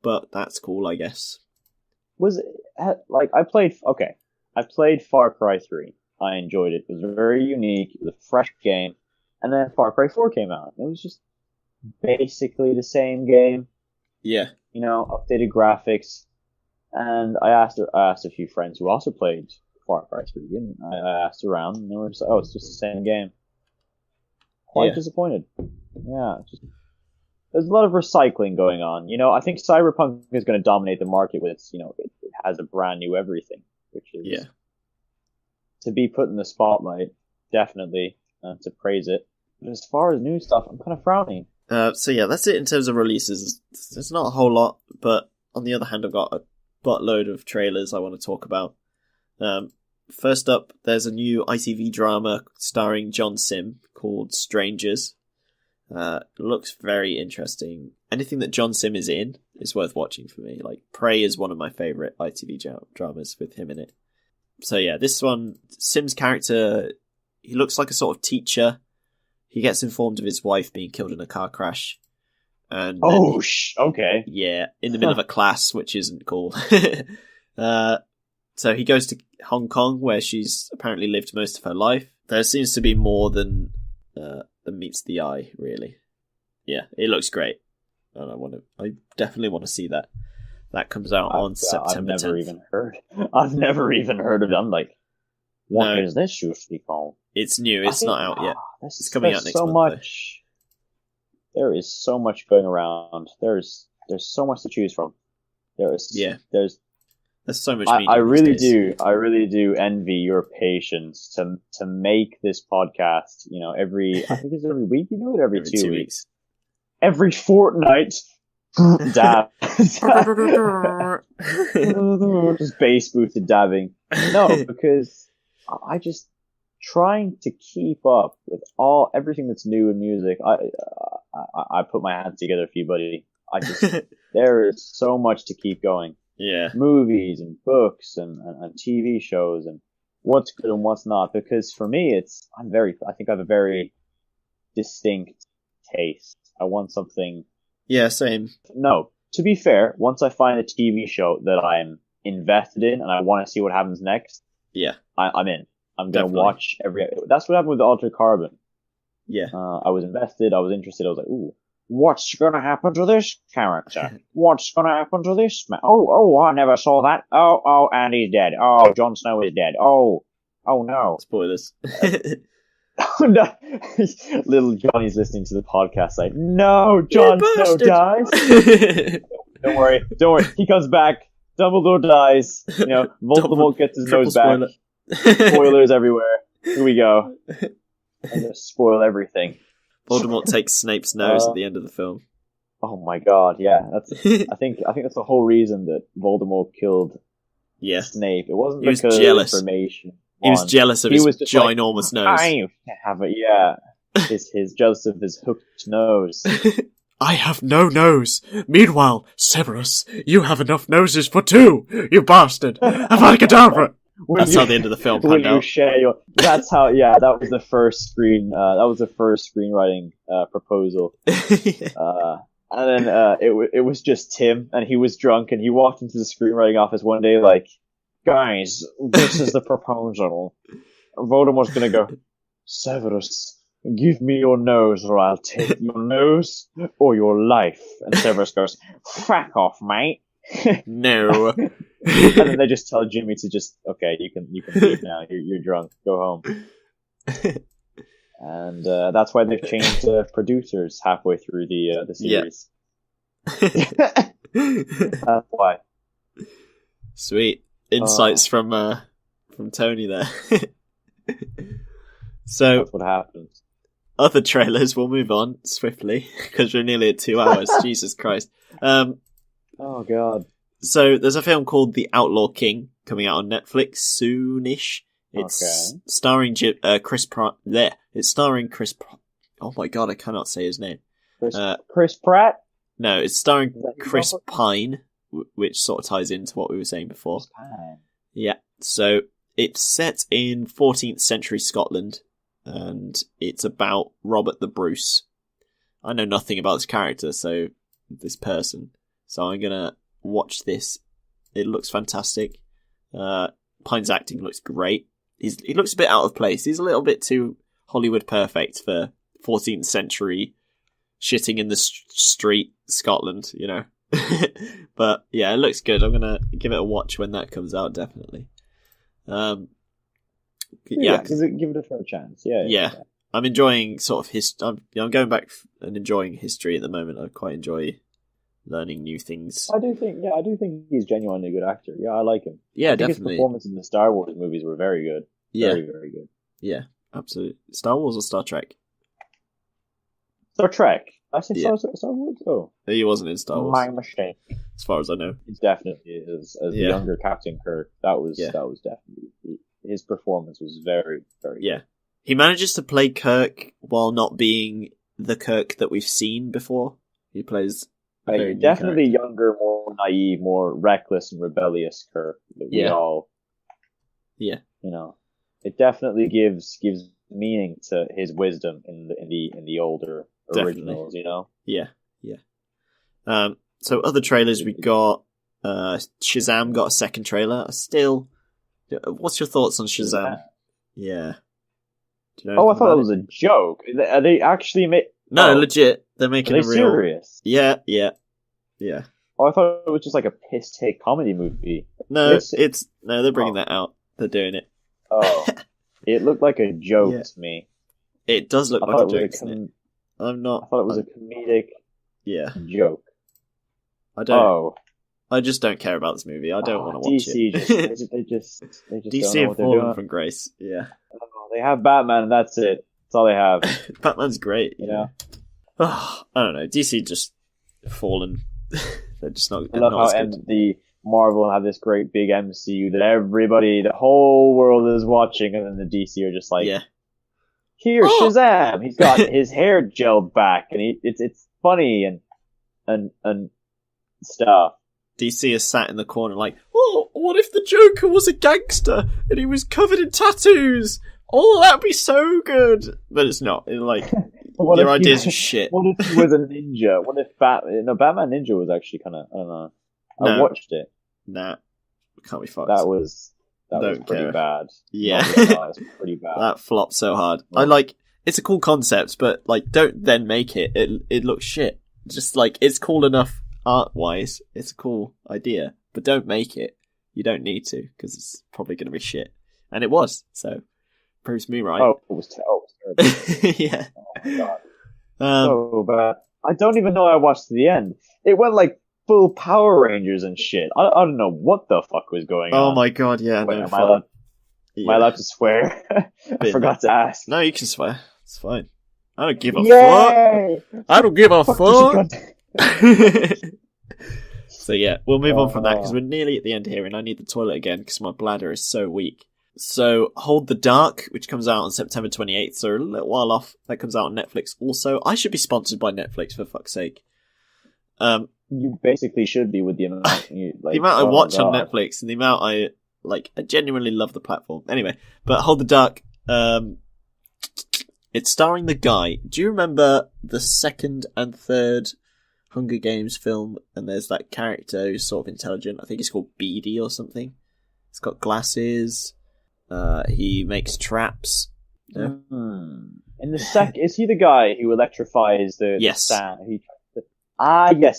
but that's cool, I guess. Was it like I played Far Cry 3. I enjoyed it. It was very unique. It was a fresh game. And then Far Cry 4 came out. It was just basically the same game. Yeah. You know, updated graphics. And I asked a few friends who also played Far Cry 3, and I asked around, and they were just like, it's just the same game. Quite disappointed. Yeah, there's a lot of recycling going on. You know, I think Cyberpunk is going to dominate the market with its, it has a brand new everything, which is to be put in the spotlight, definitely, to praise it. But as far as new stuff, I'm kind of frowning. So yeah, that's it in terms of releases. There's not a whole lot, but on the other hand, I've got a buttload of trailers I want to talk about. First up, there's a new ITV drama starring John Sim called Strangers. Looks very interesting. Anything that John Sim is in is worth watching for me. Like, Prey is one of my favourite ITV dramas with him in it. So yeah, this one, Sim's character, he looks like a sort of teacher. He gets informed of his wife being killed in a car crash. And okay. Yeah, in the middle of a class, which isn't cool. So he goes to Hong Kong, where she's apparently lived most of her life. There seems to be more than meets the eye, really. Yeah, it looks great. And I definitely want to see that. That comes out on September 10th. I've never even heard of it. I'm like, what is this usually called? It's new. It's not out yet. It's coming out next month. There is so much going around. There's so much to choose from. There's so much media. I really do envy your patience to make this podcast. You know, I think it's every week. You know it every 2 weeks. Every fortnight. Dab. Just bass boosted dabbing. No, because I just trying to keep up with everything that's new in music. I put my hands together for you, buddy. There is so much to keep going. Yeah. Movies and books and TV shows and what's good and what's not. Because for me, I think I have a very distinct taste. I want something. Yeah, same. No, to be fair, once I find a TV show that I'm invested in and I want to see what happens next, yeah, I'm in. I'm going to watch that's what happened with Altered Carbon. Yeah. I was invested, I was interested, I was like, ooh, what's going to happen to this character? What's going to happen to this man? Oh, I never saw that. Oh, and he's dead. Oh, Jon Snow is dead. Oh no. Spoilers. No. Little Johnny's listening to the podcast like, no, Jon Snow dies. Don't worry. He comes back. Dumbledore dies. You know, Voldemort gets his nose back. Spoilers everywhere. Here we go. I'm gonna spoil everything. Voldemort takes Snape's nose at the end of the film. Oh my god, yeah. I think that's the whole reason that Voldemort killed Snape. It wasn't because of information. He was jealous of his ginormous nose. I have it, yeah. His jealous of his hooked nose. I have no nose. Meanwhile, Severus, you have enough noses for two, you bastard. Avada-kedavra. That's how the end of the film panned out. That's how, that was the first screenwriting proposal. And then it was just Tim, and he was drunk, and he walked into the screenwriting office one day like, guys, this is the proposal. Voldemort's gonna go, Severus, give me your nose or I'll take your nose or your life. And Severus goes, fuck off, mate. No. And then they just tell Jimmy to okay, you can leave now. You're drunk. Go home. And that's why they've changed producers halfway through the series. That's why. Sweet insights from Tony there. So that's what happens. Other trailers. We'll move on swiftly because we're nearly at 2 hours. Jesus Christ. Oh God. So there's a film called The Outlaw King coming out on Netflix soonish. It's starring Chris Pratt. It's starring Chris. Oh my God, I cannot say his name. Chris Pratt. No, it's starring Chris Pine, which sort of ties into what we were saying before. Yeah. So it's set in 14th century Scotland, and it's about Robert the Bruce. I know nothing about this character, this person. So I'm gonna watch this. It looks fantastic. Pine's acting looks great. He looks a bit out of place. He's a little bit too Hollywood perfect for 14th century shitting in the street Scotland, you know. But yeah, it looks good. I'm gonna give it a watch when that comes out, definitely. Give it a fair chance. Yeah. I'm enjoying sort of I'm going back and enjoying history at the moment. I quite enjoy learning new things. I do think he's genuinely a good actor. Yeah, I like him. Yeah, definitely. His performance in the Star Wars movies were very good. Yeah. Very, very good. Yeah, absolutely. Star Wars or Star Trek? Star Trek. I said Star Wars? Oh. He wasn't in Star Wars. My mistake. As far as I know. He definitely is. As the younger Captain Kirk, that was definitely... His performance was very, very good. He manages to play Kirk while not being the Kirk that we've seen before. He plays a very new definitely character. younger, more naive, more reckless and rebellious Kirk. That we all, Yeah. you know, it definitely gives meaning to his wisdom in the older originals. You know. Yeah. So other trailers we got. Shazam got a second trailer. What's your thoughts on Shazam? Yeah. Do you know I thought it was a joke. Are they actually No, legit. They're making Are a they real. serious? Yeah. Oh, I thought it was just like a piss take comedy movie. No, they're bringing that out. They're doing it. Oh, it looked like a joke to me. It does look like a joke. I thought it was a comedic. Joke. I just don't care about this movie. I don't want to watch DC it. they just DC have fallen from grace. Yeah. They have Batman, and that's it. That's all they have. Batman's great. Yeah. I don't know. DC just fallen. They're just not. I love how the Marvel have this great big MCU that the whole world is watching, and then the DC are just like, here, Shazam. He's got his hair gelled back, and it's funny and stuff. DC is sat in the corner like, oh, what if the Joker was a gangster and he was covered in tattoos? Oh, that'd be so good. But it's not. It's like, your ideas are shit. What if he was a ninja? What if Batman Ninja was actually kind of, I don't know. I watched it. Nah. Can't be fucked. That was pretty bad. Yeah. It was pretty bad. That flopped so hard. Yeah. It's a cool concept, but like, don't then make it. It looks shit. Just like, it's cool enough art-wise. It's a cool idea, but don't make it. You don't need to, because it's probably going to be shit. And it was, so proves me right. Oh, it was terrible. Yeah. Oh my god. So bad. I don't even know I watched to the end. It went like full Power Rangers and shit. I don't know what the fuck was going on. Oh my god, yeah. Wait, am I allowed to swear? I forgot to ask. No, you can swear. It's fine. I don't give a fuck. I don't give a fuck. So yeah, we'll move on from that because we're nearly at the end here and I need the toilet again because my bladder is so weak. So Hold the Dark, which comes out on September 28th, so a little while off. That comes out on Netflix also. I should be sponsored by Netflix, for fuck's sake. You basically should be with the amount the amount I watch on Netflix and the amount I genuinely love the platform. Anyway, but Hold the Dark, it's starring the guy. Do you remember the second and third Hunger Games film? And there's that character who's sort of intelligent. I think he's called Beady or something. He's got glasses. He makes traps. No? In the is he the guy who electrifies the sand? Yes.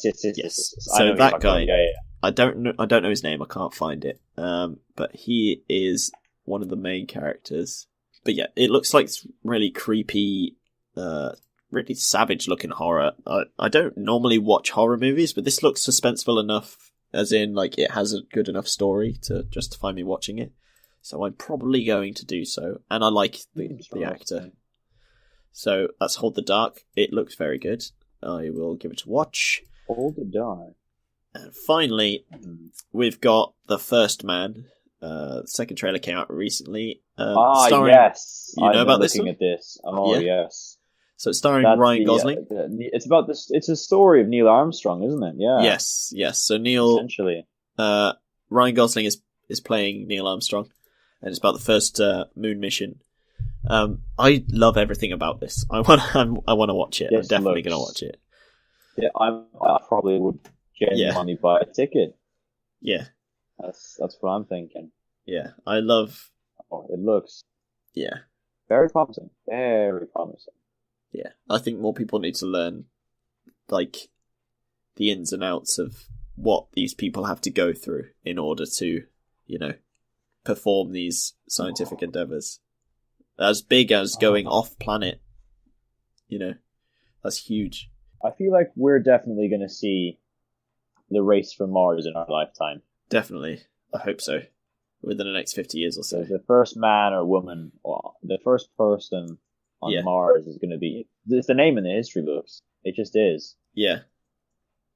So that guy, yeah. I don't know his name. I can't find it. But he is one of the main characters. But yeah, it looks like really creepy, really savage-looking horror. I don't normally watch horror movies, but this looks suspenseful enough, as in, like, it has a good enough story to justify me watching it. So I'm probably going to do so. And I like the actor. So that's Hold the Dark. It looks very good. I will give it a watch. Hold the Dark. And finally, we've got The First Man. The second trailer came out recently. Starring, yes. You know about this one? Looking at this. Oh, yes. So it's starring Ryan Gosling. It's about this. It's a story of Neil Armstrong, isn't it? Yeah. Yes. So Neil. Essentially. Ryan Gosling is playing Neil Armstrong, and it's about the first moon mission. I love everything about this. I want to watch it. I'm definitely going to watch it. Yeah, I probably would genuinely buy a ticket. Yeah. That's what I'm thinking. Yeah, I love. Oh, it looks. Yeah. Very promising. Very promising. Yeah, I think more people need to learn, like, the ins and outs of what these people have to go through in order to, perform these scientific endeavors. As big as going off planet, that's huge. I feel like we're definitely going to see the race for Mars in our lifetime. Definitely. I hope so. Within the next 50 years or so. The first man or woman, the first person on Mars is going to be... It's the name in the history books. It just is. Yeah.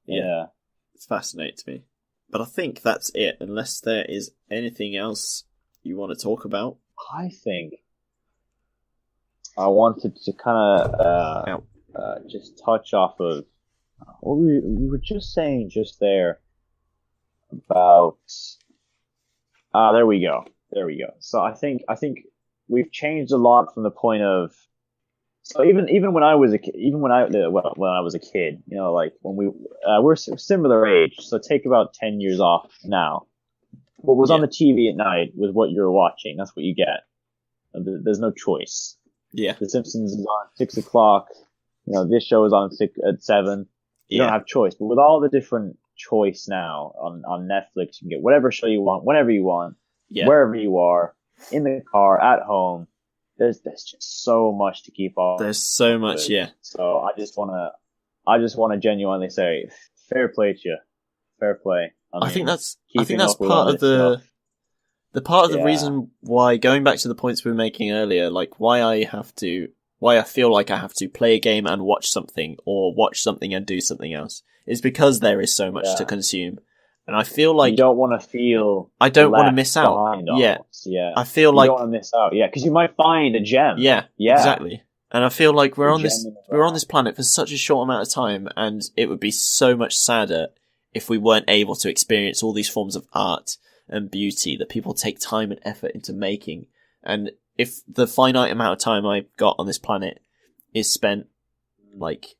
It's fascinating to me. But I think that's it, unless there is anything else you want to talk about. I think I wanted to kind of just touch off of what we were just saying just there about. There we go. There we go. So I think we've changed a lot from the point of. So even when I was a kid, when I was a kid, you know, like when we're similar age, so take about 10 years off now. What was on the TV at night was what you were watching. That's what you get. There's no choice. Yeah. The Simpsons is on 6 o'clock. You know, this show is on at 7. You don't have choice. But with all the different choice now on Netflix, you can get whatever show you want, whenever you want, wherever you are, in the car, at home. There's just so much to keep on. There's so much, So I just wanna genuinely say, fair play to you. Fair play. I think that's part of the part of the reason why, going back to the points we were making earlier, like why I feel like I have to play a game and watch something, or watch something and do something else, is because there is so much to consume. And I feel like you don't want to feel. I don't want to miss out. Yeah. I feel like you don't want to miss out. Yeah, because you might find a gem. Yeah. Exactly. And I feel like we're on this planet for such a short amount of time, and it would be so much sadder if we weren't able to experience all these forms of art and beauty that people take time and effort into making. And if the finite amount of time I've got on this planet is spent like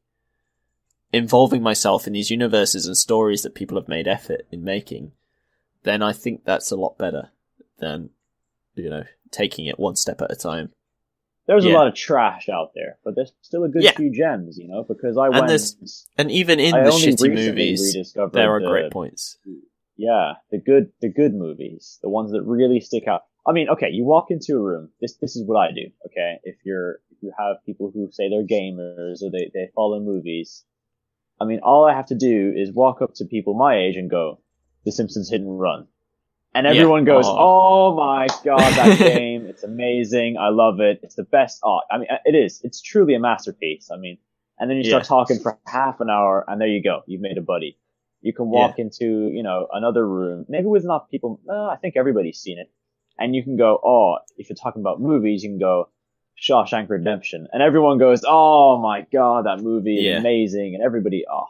involving myself in these universes and stories that people have made effort in making, then I think that's a lot better than, you know, taking it one step at a time. There's a lot of trash out there, but there's still a good few gems, you know, because and even in the shitty movies, there are great points. Yeah, the good movies, the ones that really stick out. I mean, okay, you walk into a room. This is what I do. Okay, if you have people who say they're gamers or they follow movies. I mean, all I have to do is walk up to people my age and go, The Simpsons Hit and Run. And everyone goes, oh my god, that game, it's amazing, I love it, it's the best art. I mean, it is, it's truly a masterpiece. I mean, and then you start talking for half an hour, and there you go, you've made a buddy. You can walk into, you know, another room, maybe with not people, I think everybody's seen it. And you can go, if you're talking about movies, you can go, Shawshank Redemption, and everyone goes, "Oh my god, that movie is amazing!" And everybody, I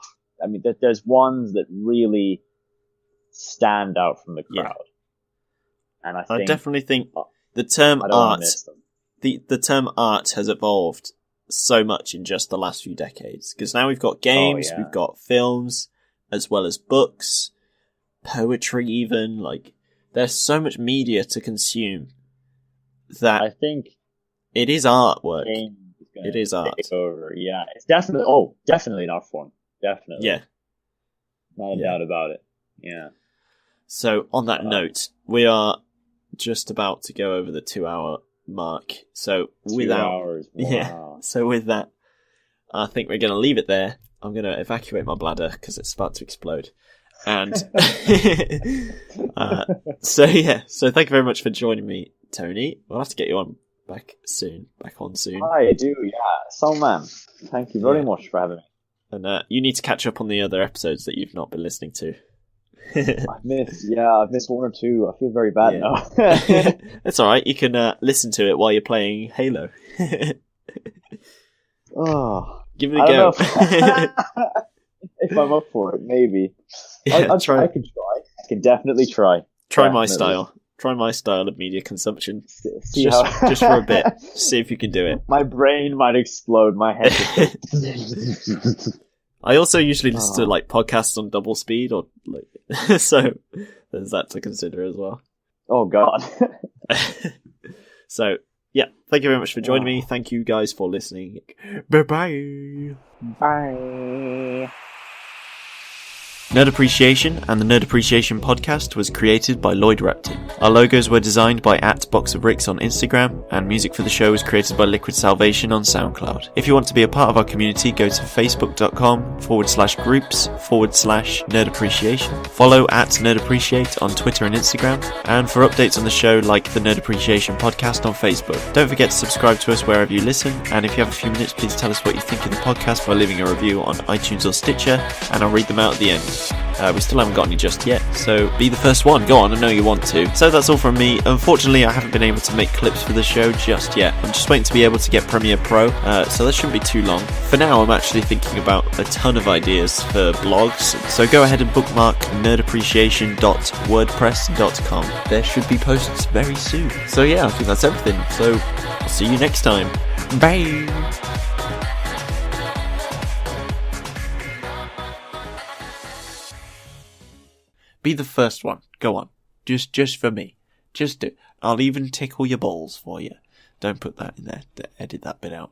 mean, there's ones that really stand out from the crowd. And I definitely think the term art, the term art has evolved so much in just the last few decades. Because now we've got games, we've got films, as well as books, poetry, even. Like, there's so much media to consume that I think. It is artwork. It is art. Over. Yeah, it's definitely an art form. Definitely. Yeah. Not a doubt about it. Yeah. So on that note, we are just about to go over the 2-hour mark. So 2 hours. Wow. So with that, I think we're going to leave it there. I'm going to evacuate my bladder because it's about to explode. And so thank you very much for joining me, Tony. We'll have to get you on back on soon. I do, yeah. So, man, thank you very much for having me. And you need to catch up on the other episodes that you've not been listening to. I've missed 1 or 2. I feel very bad now. That's alright, you can listen to it while you're playing Halo. Give it a go. If I'm up for it, maybe. I'll try. I can try. I can definitely try. Try my style. Try my style of media consumption. Just for a bit. See if you can do it. My brain might explode. My head. I also usually listen to like podcasts on double speed, or like, so there's that to consider as well. Oh god. So yeah, thank you very much for joining me. Thank you guys for listening. Bye. Bye. Nerd Appreciation and the Nerd Appreciation podcast was created by Lloyd Repton. Our logos were designed by @BoxOfBricks on Instagram, and music for the show was created by Liquid Salvation on SoundCloud. If you want to be a part of our community, go to facebook.com/groups/Nerd Appreciation. Follow @Nerd Appreciate on Twitter and Instagram, and for updates on the show, like the Nerd Appreciation podcast on Facebook. Don't forget to subscribe to us wherever you listen, and if you have a few minutes, please tell us what you think of the podcast by leaving a review on iTunes or Stitcher, and I'll read them out at the end. We still haven't got any just yet, so be the first one. Go on, I know you want to. So So that's all from me. Unfortunately, I haven't been able to make clips for the show just yet. I'm just waiting to be able to get Premiere Pro, so that shouldn't be too long. For now, I'm actually thinking about a ton of ideas for blogs, so go ahead and bookmark nerdappreciation.wordpress.com. There should be posts very soon. So yeah, I think that's everything. So I'll see you next time. Bye! Be the first one. Go on. Just for me. Just do. I'll even tickle your balls for you. Don't put that in there. Edit that bit out.